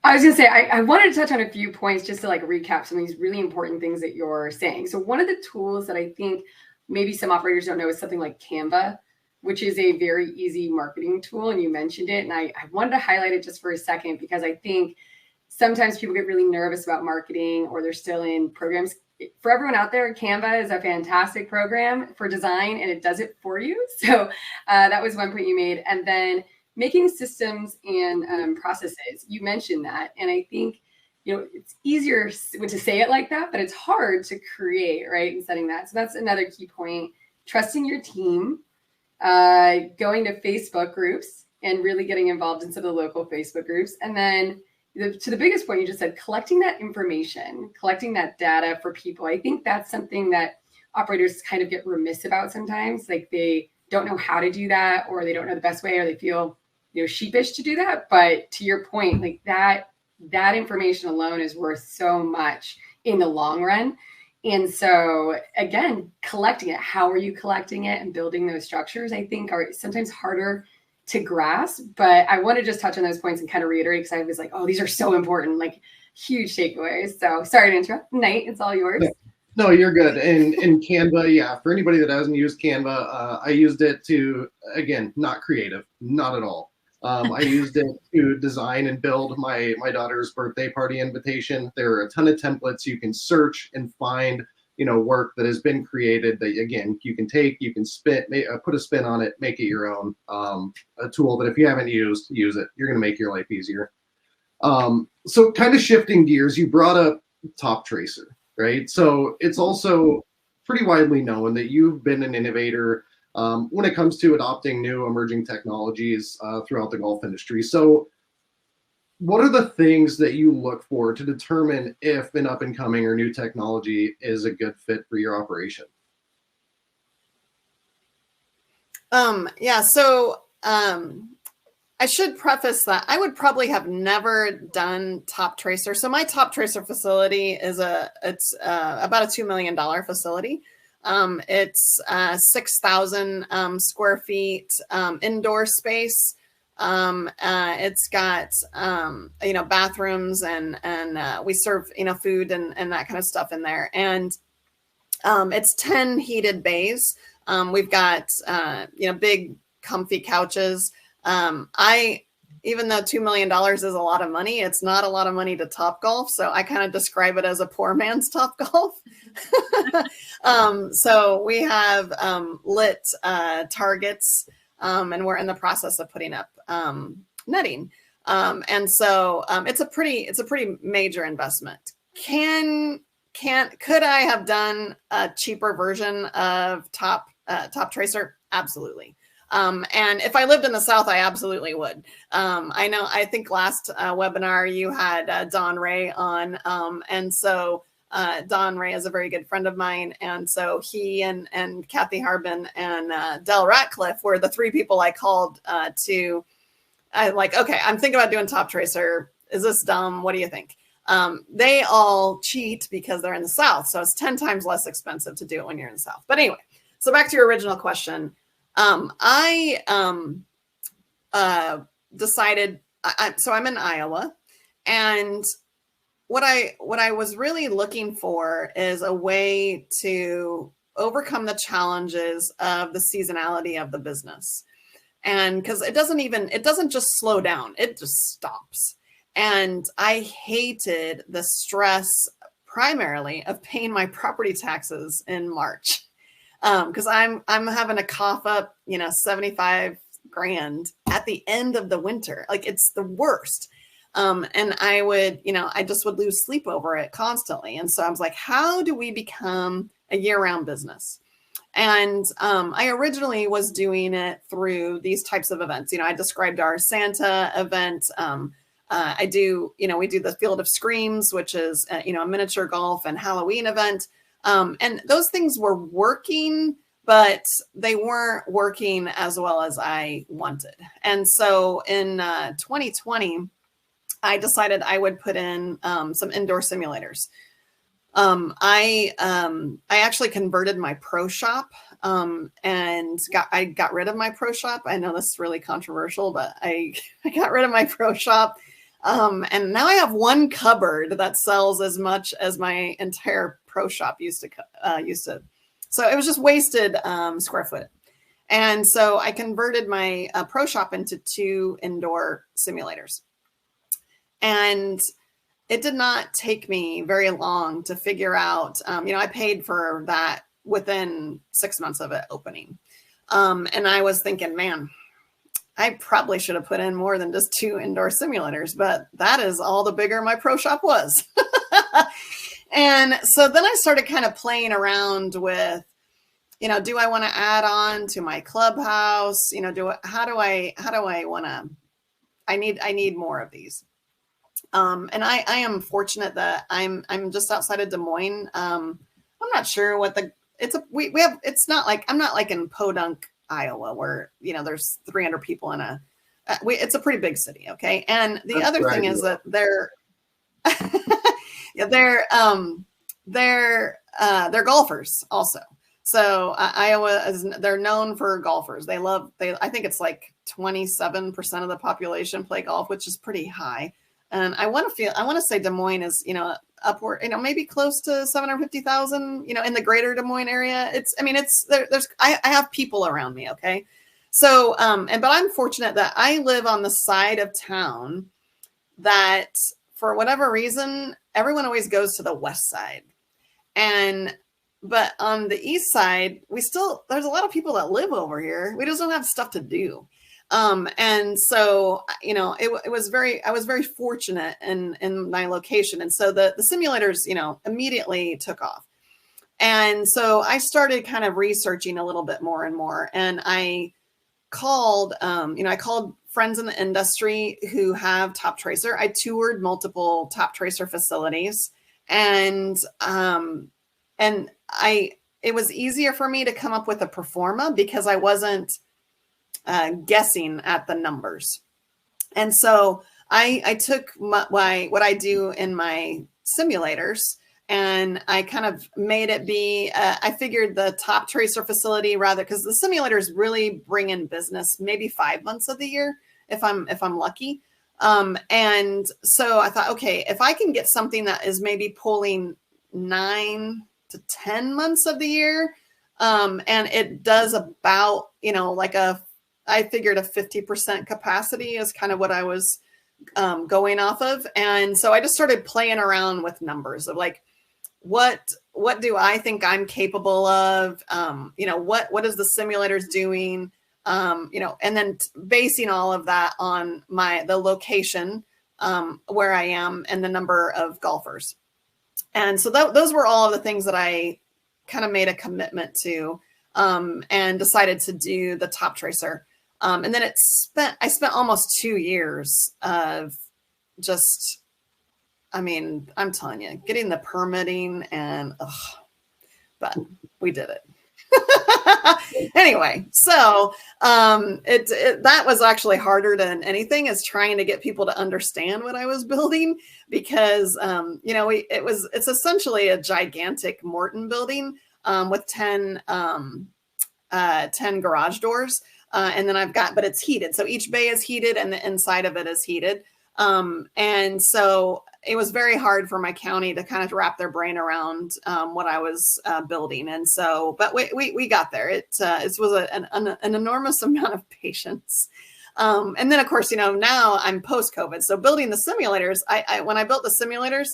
I was going to say, I wanted to touch on a few points just to recap some of these really important things that you're saying. So one of the tools that I think maybe some operators don't know is something like Canva, which is a very easy marketing tool. And you mentioned it. And I wanted to highlight it just for a second, because I think sometimes people get really nervous about marketing, or they're still in programs. For everyone out there, Canva is a fantastic program for design, and it does it for you. So that was one point you made. And then making systems and processes, you mentioned that. And I think, it's easier to say it like that, but it's hard to create, right? And setting that. So that's another key point. Trusting your team, going to Facebook groups and really getting involved in some of the local Facebook groups. And then to the biggest point you just said, collecting that information, collecting that data for people. I think that's something that operators kind of get remiss about sometimes. Like they don't know how to do that, or they don't know the best way, or they feel sheepish to do that. But to your point, like that information alone is worth so much in the long run. And so again, collecting it, how are you collecting it, and building those structures, I think are sometimes harder to grasp. But I want to just touch on those points and kind of reiterate, because I was like, oh, these are so important, like huge takeaways. So sorry to interrupt. Knight, it's all yours. Yeah. No, you're good. And Canva, yeah, for anybody that hasn't used Canva, I used it to, again, not creative, not at all. I used it to design and build my daughter's birthday party invitation. There are a ton of templates you can search and find, work that has been created that, again, you can take, you can put a spin on it, make it your own. A tool that if you haven't used, use it. You're going to make your life easier. So kind of shifting gears, you brought up Toptracer, right? So it's also pretty widely known that you've been an innovator when it comes to adopting new emerging technologies throughout the golf industry. So what are the things that you look for to determine if an up and coming or new technology is a good fit for your operation? I should preface that I would probably have never done Toptracer. So my Toptracer facility is about a $2 million facility. It's 6,000 square feet indoor space. It's got bathrooms and we serve food and that kind of stuff in there. And it's 10 heated bays. We've got big comfy couches. Even though $2 million is a lot of money, it's not a lot of money to Topgolf. So I kind of describe it as a poor man's Topgolf. So we have lit targets, and we're in the process of putting up netting. And so it's a pretty major investment. Could I have done a cheaper version of Toptracer? Absolutely. And if I lived in the South, I absolutely would. I think last webinar you had Don Ray on, and so Don Ray is a very good friend of mine. And so he and Kathy Harbin and Del Ratcliffe were the three people I called okay, I'm thinking about doing Toptracer. Is this dumb? What do you think? They all cheat because they're in the South. So it's 10 times less expensive to do it when you're in the South. But anyway, so back to your original question. I decided, so I'm in Iowa, and what I was really looking for is a way to overcome the challenges of the seasonality of the business. And because it doesn't just slow down, it just stops. And I hated the stress primarily of paying my property taxes in March. Because I'm having to cough up, 75 grand at the end of the winter. Like, it's the worst. And I just would lose sleep over it constantly. And so I was like, how do we become a year-round business? And I originally was doing it through these types of events. I described our Santa event. We do the Field of Screams, which is, a miniature golf and Halloween event. And those things were working, but they weren't working as well as I wanted. And so in 2020, I decided I would put in some indoor simulators. I actually converted my pro shop and I got rid of my pro shop. I know this is really controversial, but I got rid of my pro shop. And now I have one cupboard that sells as much as my entire pro shop used to. So it was just wasted square foot. And so I converted my pro shop into 2 indoor simulators. And it did not take me very long to figure out, I paid for that within 6 months of it opening. And I was thinking, man, I probably should have put in more than just 2 indoor simulators, but that is all the bigger my pro shop was. And so then I started kind of playing around with, do I want to add on to my clubhouse? How do I want to, I need more of these. And I am fortunate that I'm just outside of Des Moines. I'm not sure what it's not like, I'm not like in Podunk, Iowa, where, there's 300 people in it's a pretty big city. Okay. And the other thing is that they're golfers also. So Iowa they're known for golfers. I think it's like 27% of the population play golf, which is pretty high. And I want to say Des Moines is, upward, maybe close to 750,000, in the greater Des Moines area. I have people around me. Okay. So, but I'm fortunate that I live on the side of town that for whatever reason, everyone always goes to the west side. But on the east side, there's a lot of people that live over here. We just don't have stuff to do. And so, I was very fortunate in my location. And so the simulators, immediately took off. And so I started kind of researching a little bit more and more. And I called friends in the industry who have Toptracer. I toured multiple Toptracer facilities, and it was easier for me to come up with a pro forma because I wasn't guessing at the numbers. And so I took what I do in my simulators And I kind of made it be, I figured the Toptracer facility rather, because the simulators really bring in business maybe 5 months of the year if I'm lucky. And so I thought, okay, if I can get something that is maybe pulling 9 to 10 months of the year, and it does about, I figured a 50% capacity is kind of what I was going off of. And so I just started playing around with numbers of like, what do I think I'm capable of? What is the simulators doing? And then basing all of that on the location where I am and the number of golfers. And so those were all of the things that I kind of made a commitment to and decided to do the Toptracer. And then I spent almost 2 years of just, I'm telling you, getting the permitting and, but we did it. Anyway, so that was actually harder than anything, is trying to get people to understand what I was building, because it's essentially a gigantic Morton building with 10 garage doors, and then but it's heated, so each bay is heated and the inside of it is heated, and so it was very hard for my county to kind of wrap their brain around what I was building. And so, but we got there. It was an enormous amount of patience. And then of course, now I'm post-COVID. So building the simulators, when I built the simulators,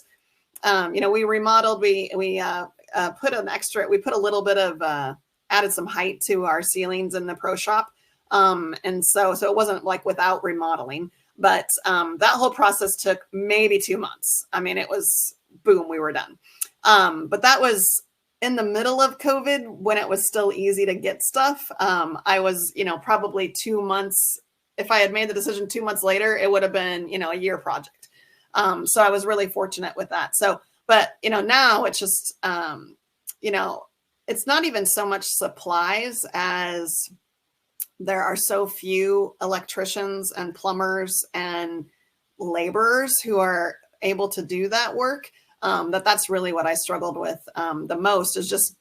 we remodeled, we put a little bit of, added some height to our ceilings in the pro shop. And so it wasn't like without remodeling. But that whole process took maybe 2 months. It was boom, we were done. But that was in the middle of COVID when it was still easy to get stuff. I was, probably 2 months. If I had made the decision 2 months later, it would have been, a year project. So I was really fortunate with that. So, but, now it's just, it's not even so much supplies as there are so few electricians and plumbers and laborers who are able to do that work. That's really what I struggled with the most, is just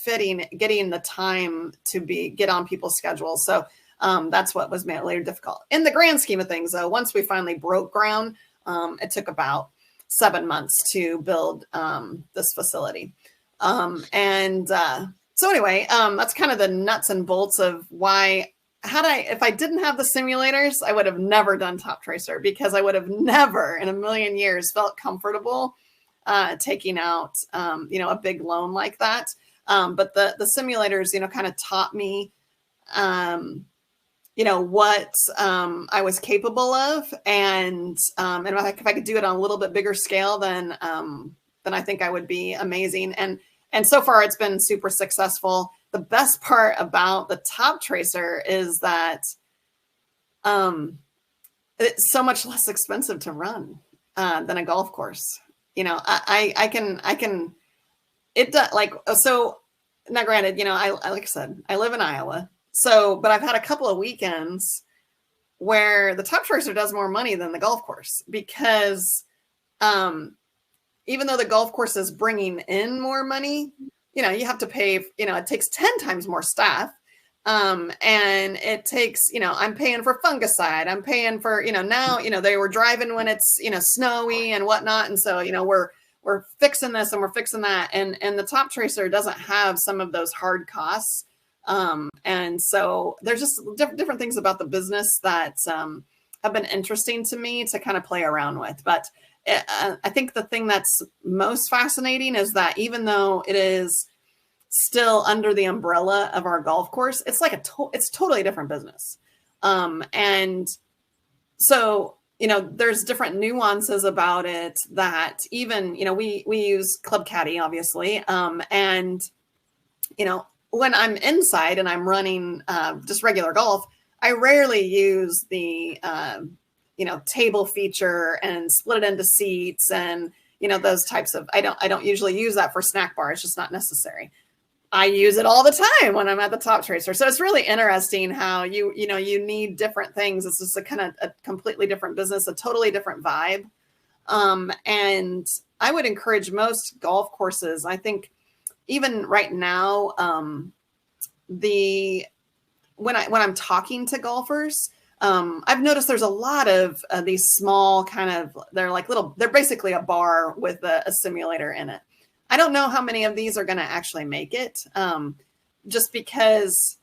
getting the time to get on people's schedules. So that's what was made later difficult. In the grand scheme of things, though, once we finally broke ground, it took about 7 months to build this facility. So anyway, that's kind of the nuts and bolts of why. If I didn't have the simulators, I would have never done Toptracer, because I would have never in a million years felt comfortable taking out, a big loan like that. But the simulators, kind of taught me, what I was capable of. And if I could do it on a little bit bigger scale, then I think I would be amazing. And so far it's been super successful. The best part about the Toptracer is that it's so much less expensive to run than a golf course. I can, it does, like, so now granted, like I said, I live in Iowa. So, but I've had a couple of weekends where the Toptracer does more money than the golf course, because even though the golf course is bringing in more money, you have to pay, it takes 10 times more staff. And it takes, I'm paying for fungicide. I'm paying for, now, they were driving when it's, snowy and whatnot. And so, we're fixing this and we're fixing that. And the Toptracer doesn't have some of those hard costs. And so there's just different things about the business that have been interesting to me to kind of play around with. But I think the thing that's most fascinating is that even though it is still under the umbrella of our golf course, it's like it's totally different business. And so, there's different nuances about it that even, we use Club Caddie, obviously. And, when I'm inside and I'm running just regular golf, I rarely use the, table feature and split it into seats and, those types of, I don't usually use that for snack bar. It's just not necessary. I use it all the time when I'm at the Toptracer. So it's really interesting how you need different things. It's just a kind of a completely different business, a totally different vibe. And I would encourage most golf courses. I think even right now, when I'm talking to golfers, I've noticed there's a lot of these small they're basically a bar with a simulator in it. I don't know how many of these are going to actually make it, just because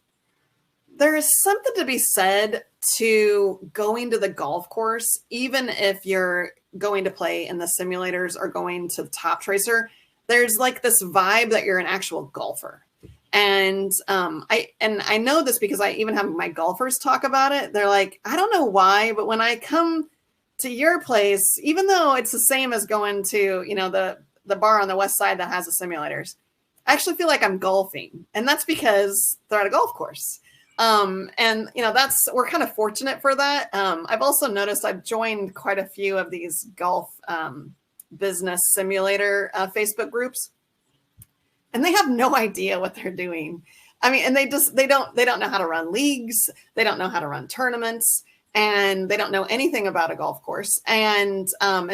there is something to be said to going to the golf course, even if you're going to play in the simulators or going to Toptracer. There's like this vibe that you're an actual golfer. And I know this because I even have my golfers talk about it. They're like, I don't know why, but when I come to your place, even though it's the same as going to, the bar on the west side that has the simulators, I actually feel like I'm golfing. And that's because they're at a golf course. We're kind of fortunate for that. I've also noticed I've joined quite a few of these golf business simulator Facebook groups, and they have no idea what they're doing. I mean, and they don't know how to run leagues. They don't know how to run tournaments, and they don't know anything about a golf course. And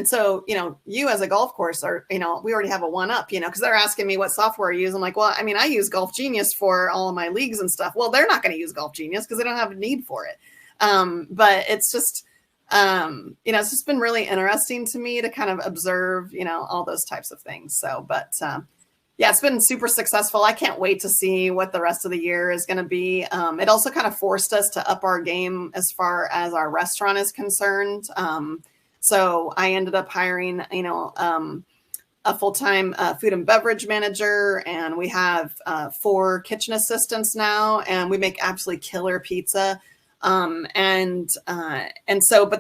so, you as a golf course are, we already have a one up, because they're asking me what software I use. I'm like, well, I mean, I use Golf Genius for all of my leagues and stuff. Well, they're not going to use Golf Genius because they don't have a need for it. But it's just, it's just been really interesting to me to kind of observe, all those types of things. So, but, yeah, it's been super successful. I can't wait to see what the rest of the year is going to be. It also kind of forced us to up our game as far as our restaurant is concerned. So I ended up hiring, a full-time food and beverage manager, and we have 4 kitchen assistants now, and we make absolutely killer pizza. But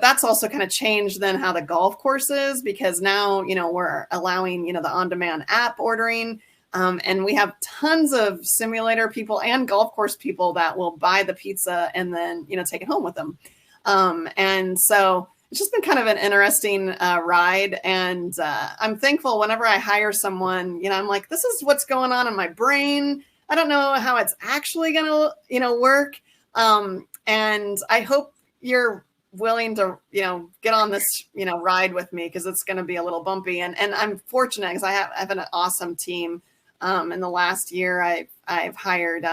that's also kind of changed then how the golf course is, because now, we're allowing, the on-demand app ordering. And we have tons of simulator people and golf course people that will buy the pizza and then, take it home with them. And so it's just been kind of an interesting ride. And I'm thankful whenever I hire someone, I'm like, this is what's going on in my brain. I don't know how it's actually going to, work. And I hope you're willing to, get on this, ride with me, because it's going to be a little bumpy. And I'm fortunate because I have an awesome team. In the last year, I've hired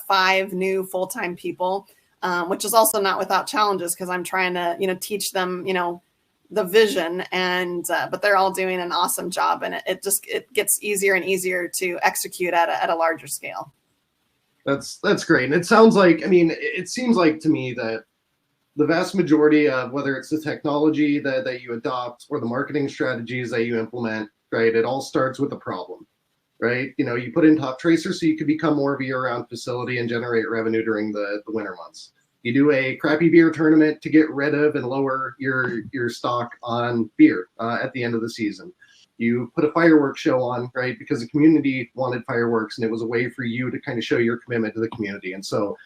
5 new full-time people, which is also not without challenges, because I'm trying to, teach them, the vision, and but they're all doing an awesome job, and it gets easier and easier to execute at a larger scale. That's great. And it sounds like, it seems like to me that the vast majority of, whether it's the technology that you adopt or the marketing strategies that you implement, right, it all starts with a problem. Right, you put in Toptracer so you could become more of a year-round facility and generate revenue during the winter months. You do a crappy beer tournament to get rid of and lower your stock on beer at the end of the season. You put a fireworks show on, right, because the community wanted fireworks, and it was a way for you to kind of show your commitment to the community. And so,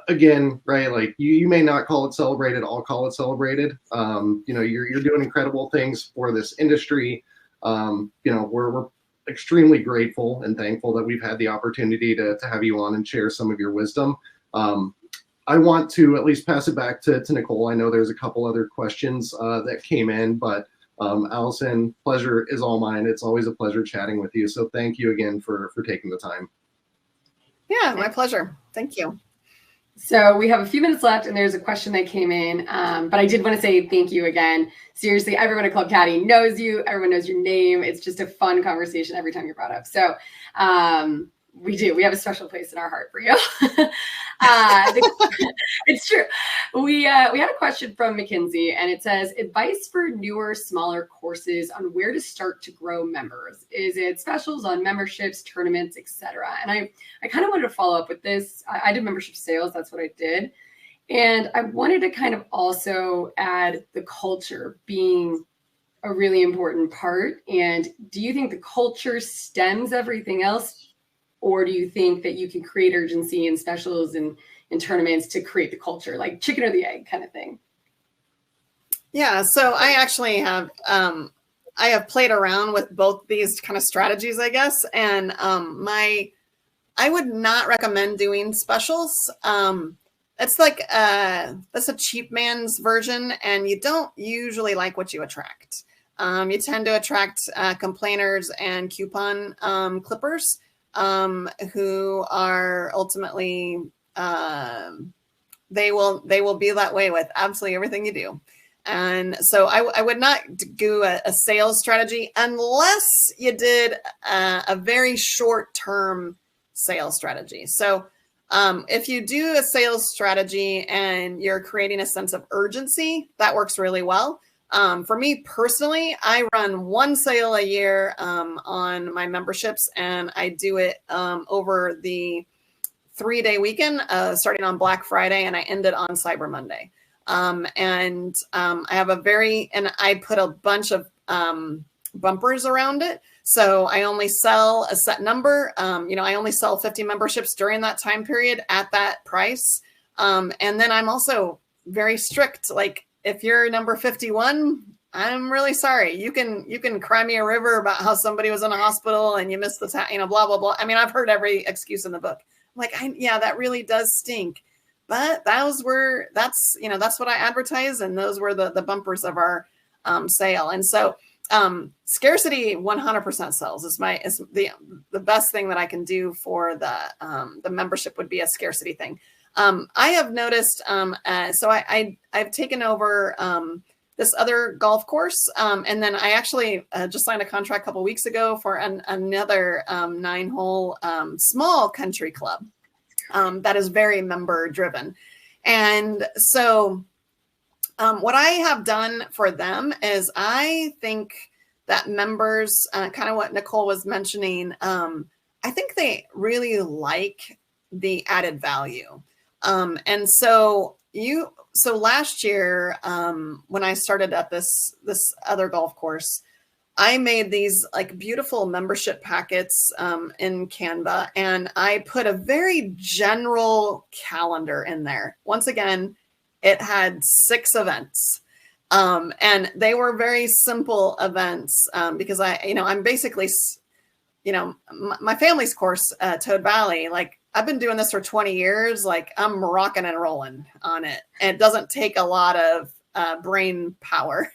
again, right, like you may not call it celebrated, I'll call it celebrated. You're doing incredible things for this industry. We're extremely grateful and thankful that we've had the opportunity to have you on and share some of your wisdom. I want to at least pass it back to Nicole. I know there's a couple other questions that came in, but Allison, pleasure is all mine. It's always a pleasure chatting with you. So thank you again for taking the time. Yeah, my pleasure. Thank you. So we have a few minutes left, and there's a question that came in, but I did want to say thank you again. Seriously, everyone at Club Caddie knows you. Everyone knows your name. It's just a fun conversation every time you're brought up. So we do. We have a special place in our heart for you. It's true. We had a question from McKinsey, and it says, advice for newer, smaller courses on where to start to grow members. Is it specials on memberships, tournaments, etc.? And I kind of wanted to follow up with this. I did membership sales. That's what I did. And I wanted to kind of also add the culture being a really important part. And do you think the culture stems everything else? Or do you think that you can create urgency in specials and in tournaments to create the culture, like chicken or the egg kind of thing? Yeah, so I actually have I have played around with both these kind of strategies, I guess. And I would not recommend doing specials. it's like that's a cheap man's version, and you don't usually like what you attract. You tend to attract complainers and coupon clippers who are ultimately they will be that way with absolutely everything you do. And so I would not do a sales strategy unless you did a very short-term sales strategy. So if you do a sales strategy and you're creating a sense of urgency, that works really well. For me personally, I run one sale a year on my memberships, and I do it over the 3-day weekend, starting on Black Friday, and I end it on Cyber Monday. I have I put a bunch of bumpers around it. So I only sell a set number. I only sell 50 memberships during that time period at that price. And then I'm also very strict. Like, if you're number 51, I'm really sorry. You can cry me a river about how somebody was in a hospital and you missed the blah, blah, blah. I mean, I've heard every excuse in the book. I'm like, yeah, that really does stink. But that's what I advertise. And those were the bumpers of our sale. And so scarcity 100% sells. Is the best thing that I can do for the membership would be a scarcity thing. I have noticed, so I've taken over this other golf course. And then I actually just signed a contract a couple weeks ago for another 9-hole small country club that is very member driven. And so what I have done for them is I think that members, kind of what Nicole was mentioning, I think they really like the added value. And so last year, when I started at this other golf course, I made these like beautiful membership packets in Canva, and I put a very general calendar in there. Once again, it had 6 events. And they were very simple events because I'm basically, my family's course, Toad Valley, like I've been doing this for 20 years. Like I'm rocking and rolling on it. And it doesn't take a lot of brain power,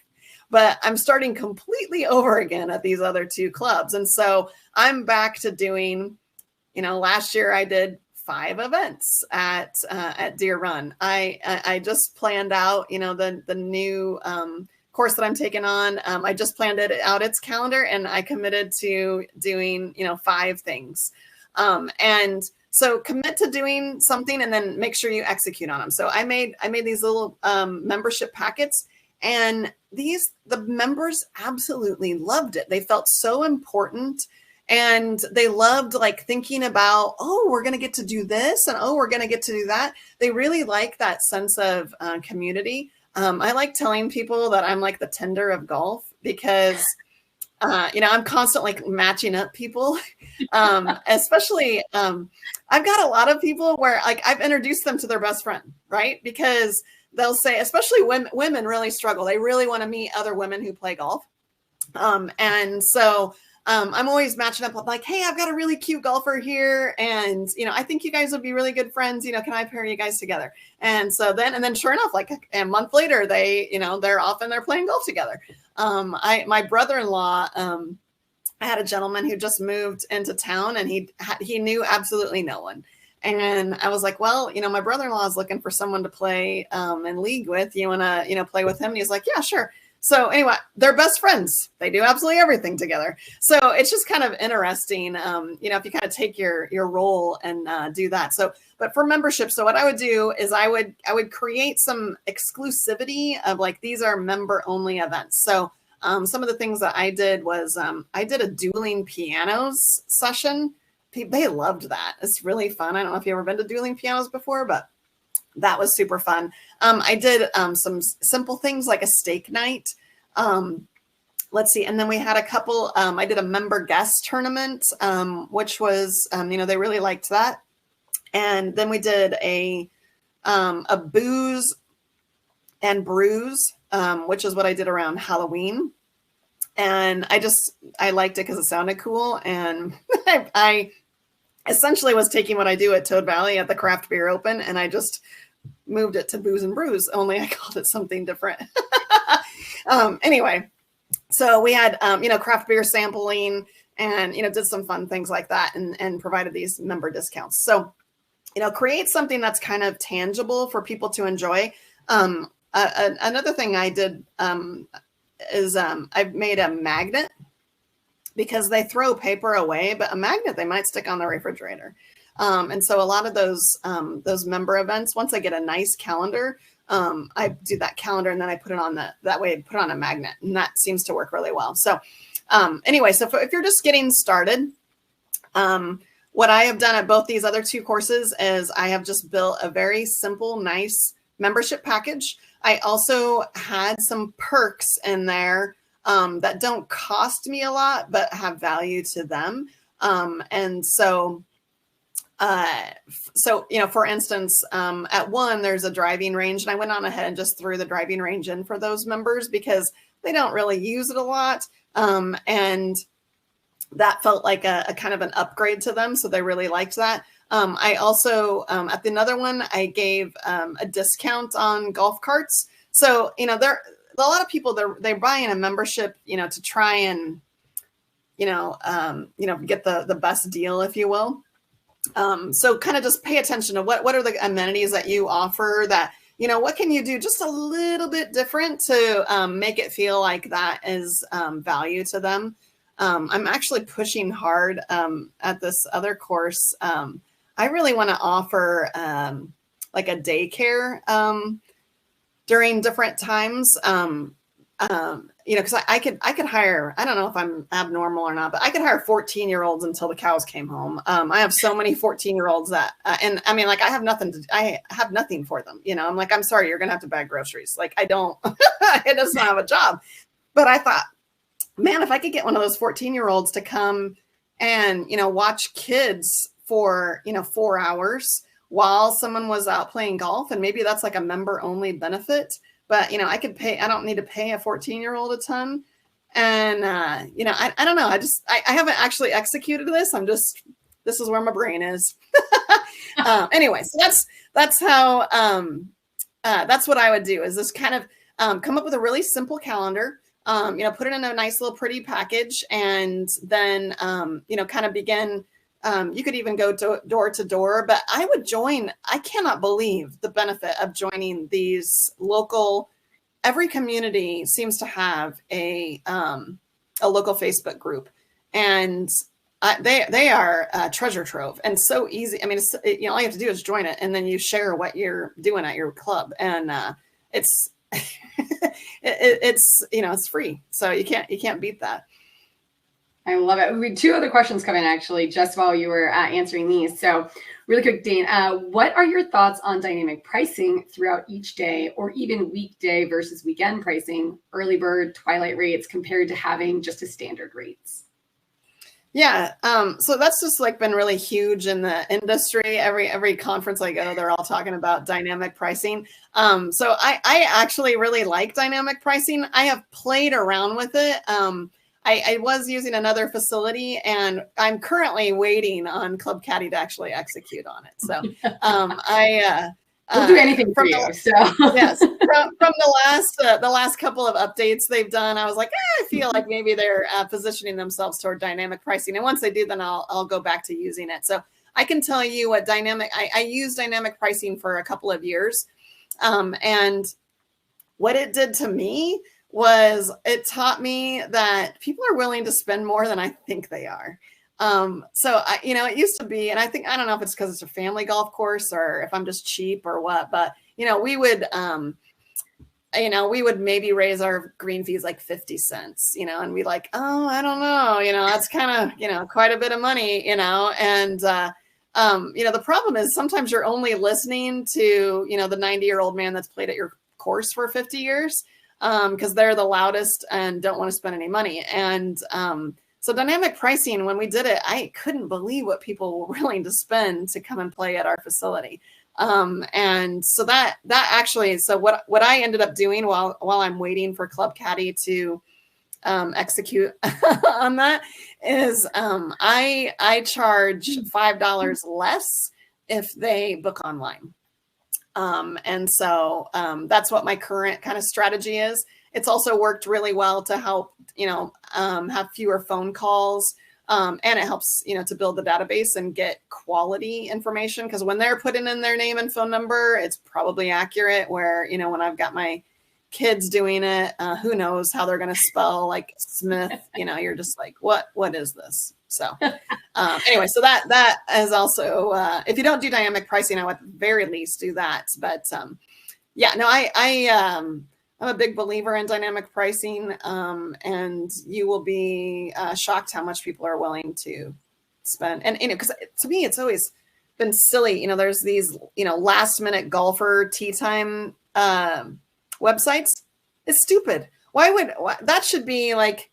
but I'm starting completely over again at these other 2 clubs. And so I'm back to doing, last year I did 5 events at Deer Run. I just planned out, the new course that I'm taking on. I just planned out its calendar, and I committed to doing, 5 things. And so commit to doing something and then make sure you execute on them. So I made these little membership packets, and the members absolutely loved it. They felt so important. And they loved like thinking about, oh, we're going to get to do this, and oh, we're going to get to do that. They really like that sense of community. I like telling people that I'm like the Tinder of golf because, I'm constantly matching up people. Especially, I've got a lot of people where like I've introduced them to their best friend, right? Because they'll say, especially women really struggle. They really want to meet other women who play golf. And so I'm always matching up with like, hey, I've got a really cute golfer here. And, I think you guys would be really good friends. Can I pair you guys together? And so then sure enough, like a month later, they're off and they're playing golf together. My brother-in-law, I had a gentleman who just moved into town, and he knew absolutely no one. And I was like, well, my brother-in-law is looking for someone to play in league with. You want to, play with him? And he's like, yeah, sure. So anyway, they're best friends. They do absolutely everything together. So it's just kind of interesting, if you kind of take your role and do that. So, but for membership, so what I would do is I would create some exclusivity of like, these are member only events. So some of the things that I did was I did a dueling pianos session. They loved that. It's really fun. I don't know if you've ever been to dueling pianos before, but that was super fun. I did some simple things like a steak night. Let's see. And then we had a couple, I did a member guest tournament, which was, they really liked that. And then we did a booze and brews, which is what I did around Halloween. And I liked it because it sounded cool. And I essentially was taking what I do at Toad Valley at the Craft Beer Open, and I just moved it to Booze and Brews, only I called it something different. Anyway, so we had, craft beer sampling and, did some fun things like that and provided these member discounts. So, create something that's kind of tangible for people to enjoy. Another thing I did is I've made a magnet, because they throw paper away, but a magnet they might stick on the refrigerator. And so a lot of those member events, once I get a nice calendar, I do that calendar and then I put it on that way I put it on a magnet, and that seems to work really well. So anyway, so if you're just getting started, what I have done at both these other two courses is I have just built a very simple, nice membership package. I also had some perks in there that don't cost me a lot, but have value to them. And so, for instance, at one, there's a driving range, and I went on ahead and just threw the driving range in for those members because they don't really use it a lot. And that felt like a kind of an upgrade to them. So they really liked that. I also, at another one, I gave a discount on golf carts. So, a lot of people, they're buying a membership, to try and, get the best deal, if you will. So kind of just pay attention to what are the amenities that you offer that, what can you do just a little bit different to make it feel like that is value to them. I'm actually pushing hard at this other course. I really want to offer like a daycare during different times, because I could hire, I don't know if I'm abnormal or not, but I could hire 14-year-olds until the cows came home. I have so many 14-year-olds that, and I mean, like I have nothing for them. I'm like, I'm sorry, you're going to have to bag groceries. Like I don't, it doesn't have a job. But I thought, man, if I could get one of those 14-year-olds to come and, watch kids for, 4 hours while someone was out playing golf, and maybe that's like a member only benefit, but, I could pay, I don't need to pay a 14-year-old a ton. And, I don't know. I haven't actually executed this. This is where my brain is. Anyway, so that's how, that's what I would do is this kind of come up with a really simple calendar, put it in a nice little pretty package, and then, kind of begin. You could even go door to door, but I cannot believe the benefit of joining these local. Every community seems to have a local Facebook group, and they are a treasure trove and so easy. I mean, all you have to do is join it, and then you share what you're doing at your club, and it's it's free, so you can't beat that. I love it. We had two other questions come in actually just while you were answering these. So really quick, Dane, what are your thoughts on dynamic pricing throughout each day, or even weekday versus weekend pricing, early bird, twilight rates compared to having just a standard rates? Yeah. So that's just like been really huge in the industry. Every conference I go, they're all talking about dynamic pricing. So I actually really like dynamic pricing. I have played around with it. I was using another facility, and I'm currently waiting on Club Caddie to actually execute on it. So we'll do anything for you. So yes, from the last couple of updates they've done, I was like, I feel like maybe they're positioning themselves toward dynamic pricing. And once they do, then I'll go back to using it. So I can tell you what I used dynamic pricing for a couple of years, and what it did to me was it taught me that people are willing to spend more than I think they are. So it used to be, and I don't know if it's because it's a family golf course or if I'm just cheap or what, but we would maybe raise our green fees like 50 cents, and we like, oh, I don't know, that's kind of, quite a bit of money, and the problem is sometimes you're only listening to, the 90-year-old man that's played at your course for 50 years. Because they're the loudest and don't want to spend any money. And so dynamic pricing, when we did it, I couldn't believe what people were willing to spend to come and play at our facility. And so that actually, so what I ended up doing while I'm waiting for Club Caddie to execute on that is I charge $5 less if they book online. And so that's what my current kind of strategy is. It's also worked really well to help, have fewer phone calls. And it helps, to build the database and get quality information. Because when they're putting in their name and phone number, it's probably accurate. Where, when I've got my kids doing it, who knows how they're going to spell like Smith, you're just like, what is this? So anyway, so that is also, if you don't do dynamic pricing, I would at the very least do that. But I'm a big believer in dynamic pricing, and you will be shocked how much people are willing to spend. And, because to me, it's always been silly. There's these, last minute golfer tee time websites. It's stupid. Why that should be like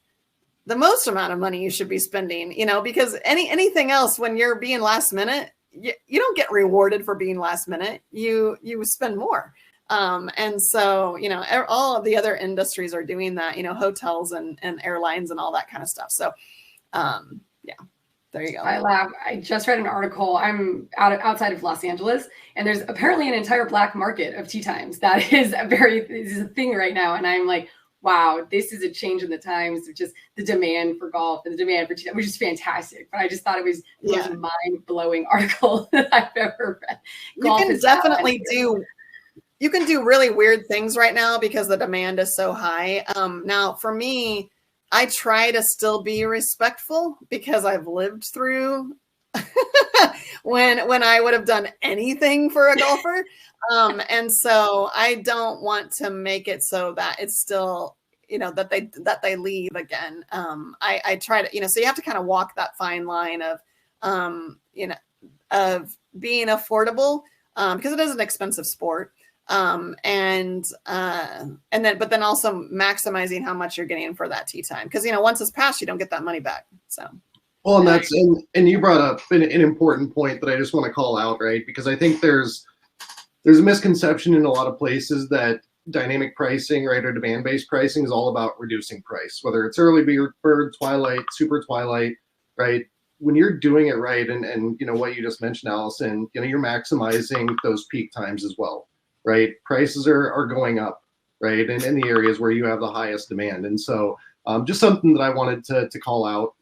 the most amount of money you should be spending, because anything else, when you're being last minute, you don't get rewarded for being last minute. You spend more. And so, all of the other industries are doing that, hotels and airlines and all that kind of stuff. So, there you go. I laugh. I just read an article. I'm outside of Los Angeles, and there's apparently an entire black market of tea times. That is a thing right now. And I'm like, wow, this is a change in the times of just the demand for golf and the demand for tea time, which is fantastic. But I just thought it was the most mind-blowing article that I've ever read. You can do really weird things right now because the demand is so high. Now, for me, I try to still be respectful because I've lived through when I would have done anything for a golfer. And so I don't want to make it so that it's still, that they leave again. I try to, so you have to kind of walk that fine line of, of being affordable, because it is an expensive sport. But then also maximizing how much you're getting for that tee time. Because, once it's passed, you don't get that money back. So. Well, and you brought up an important point that I just want to call out, right? Because I think there's a misconception in a lot of places that dynamic pricing, right, or demand-based pricing is all about reducing price, whether it's early bird, twilight, super twilight, right? When you're doing it right, and what you just mentioned, Allison, you're maximizing those peak times as well. Right, prices are going up, right, in the areas where you have the highest demand, and so just something that I wanted to call out,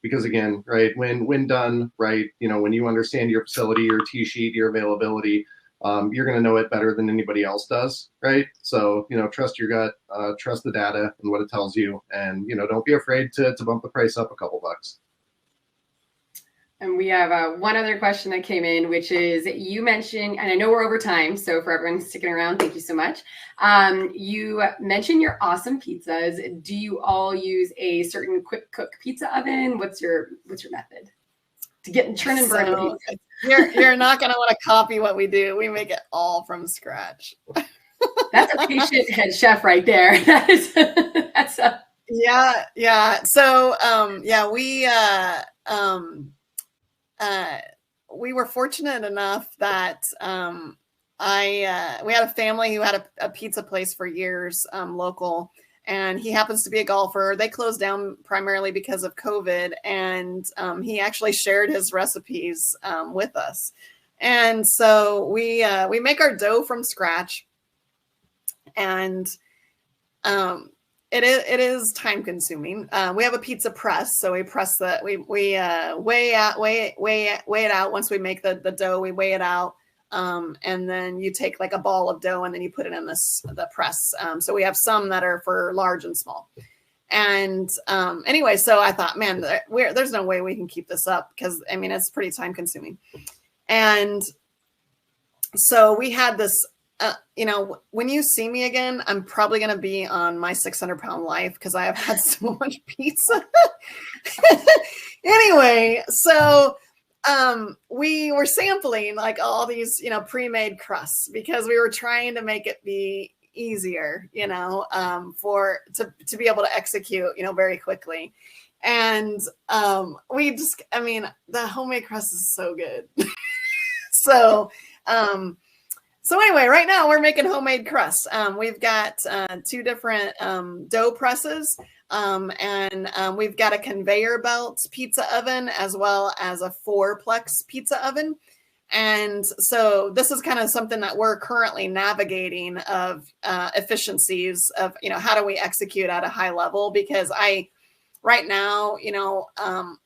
because again, right, when done right, when you understand your facility, your tee sheet, your availability, you're going to know it better than anybody else does, right? So trust your gut, trust the data and what it tells you, and don't be afraid to bump the price up a couple bucks. And we have one other question that came in, which is, you mentioned, and I know we're over time, so for everyone sticking around, thank you so much. You mentioned your awesome pizzas. Do you all use a certain quick cook pizza oven? What's your method to get churn and burn the pizza? You're not going to want to copy what we do. We make it all from scratch. That's a patient head chef right there. That's a yeah. So we were fortunate enough that we had a family who had a pizza place for years, local, and he happens to be a golfer. They closed down primarily because of COVID, and he actually shared his recipes with us. And so we make our dough from scratch, and it is time consuming. We have a pizza press, so we press we weigh it out. Once we make the dough, we weigh it out, and then you take like a ball of dough and then you put it in the press. So we have some that are for large and small. And anyway, so I thought, man, there's no way we can keep this up because it's pretty time consuming. And so we had this. When you see me again, I'm probably going to be on my 600-pound life because I have had so much pizza. Anyway, so we were sampling like all these, pre-made crusts because we were trying to make it be easier, to be able to execute, very quickly. And the homemade crust is so good. So anyway, right now we're making homemade crust. We've got 2 different dough presses, and we've got a conveyor belt pizza oven as well as a 4-plex pizza oven. And so this is kind of something that we're currently navigating of efficiencies of, how do we execute at a high level? Because right now,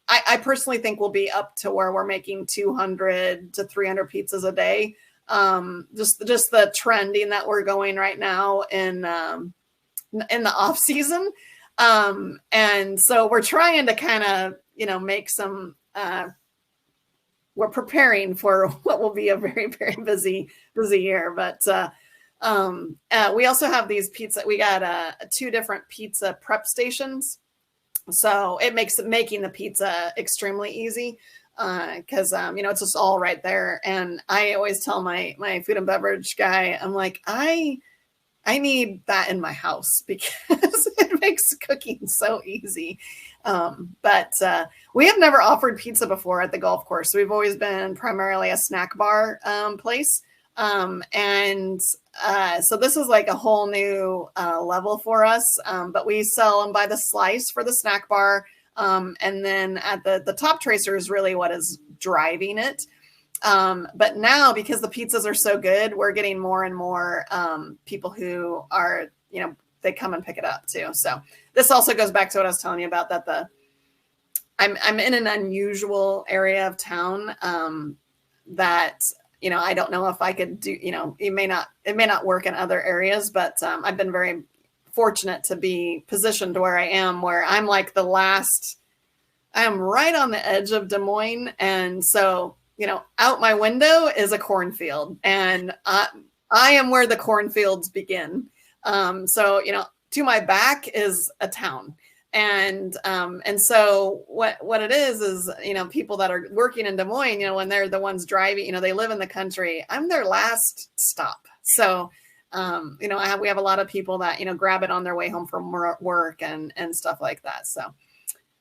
I personally think we'll be up to where we're making 200 to 300 pizzas a day. Just the trending that we're going right now in the off season. And so we're trying to kind of, make some, we're preparing for what will be a very, very busy year. But we also have these we got 2 different pizza prep stations. So it makes making the pizza extremely easy because, it's just all right there. And I always tell my food and beverage guy, I'm like, I need that in my house because it makes cooking so easy. But we have never offered pizza before at the golf course. We've always been primarily a snack bar place. So this is like a whole new level for us. But we sell them by the slice for the snack bar. And then at the Toptracer is really what is driving it. But now, because the pizzas are so good, we're getting more and more people who are, they come and pick it up too. So this also goes back to what I was telling you about that I'm in an unusual area of town that, I don't know if I could do, it may not work in other areas, but I've been very fortunate to be positioned where I am, where I'm like I am right on the edge of Des Moines. And so, out my window is a cornfield, and I am where the cornfields begin. So, to my back is a town. And so what it is, people that are working in Des Moines, when they're the ones driving, they live in the country, I'm their last stop. So, we have a lot of people that, grab it on their way home from work and stuff like that. So,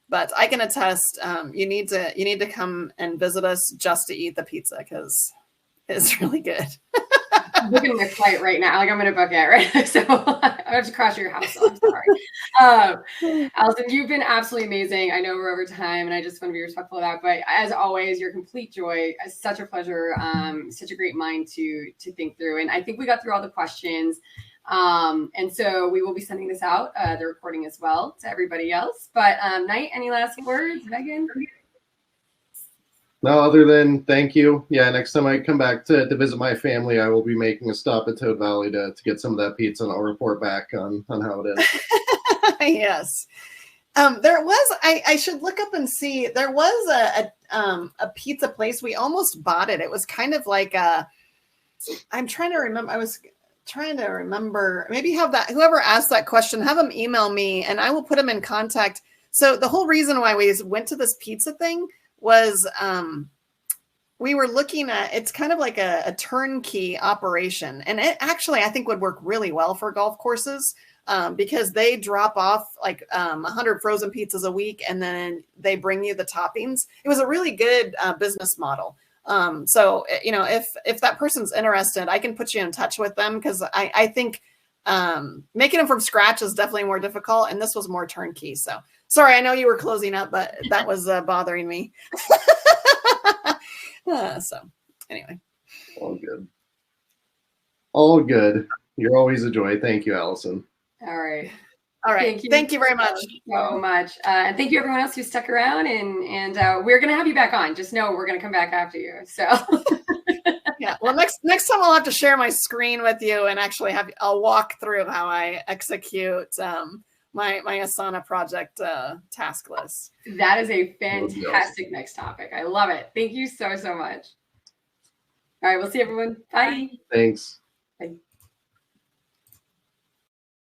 but I can attest, you need to come and visit us just to eat the pizza because it's really good. I'm booking my flight right now. Like I'm going to book it right now. So I have to cross your house. So I'm sorry. Allison, you've been absolutely amazing. I know we're over time and I just want to be respectful of that. But as always, your complete joy. It's such a pleasure. Such a great mind to think through. And I think we got through all the questions. And so we will be sending this out, the recording as well to everybody else. But Knight, any last words, Megan? No, other than thank you. Yeah, next time I come back to visit my family, I will be making a stop at Toad Valley to get some of that pizza, and I'll report back on how it is. Yes. There was, I should look up and see, there was a pizza place. We almost bought it. It was kind of like I'm trying to remember. I was trying to remember, maybe have that, whoever asked that question, have them email me and I will put them in contact. So the whole reason why we went to this pizza thing was we were looking at, it's kind of like a turnkey operation. And it actually, I think, would work really well for golf courses because they drop off like 100 frozen pizzas a week and then they bring you the toppings. It was a really good business model. So, if that person's interested, I can put you in touch with them because I think making them from scratch is definitely more difficult. And this was more turnkey. So sorry, I know you were closing up, but that was bothering me. So anyway. All good. All good. You're always a joy. Thank you, Allison. All right. All right. Thank you very much. So much. And thank you everyone else who stuck around and we're going to have you back on. Just know we're going to come back after you. So yeah. Well, next time I'll have to share my screen with you and actually I'll walk through how I execute my Asana project task list. That is a fantastic next topic. I love it. Thank you so much. All right. We'll see everyone. Bye. Thanks.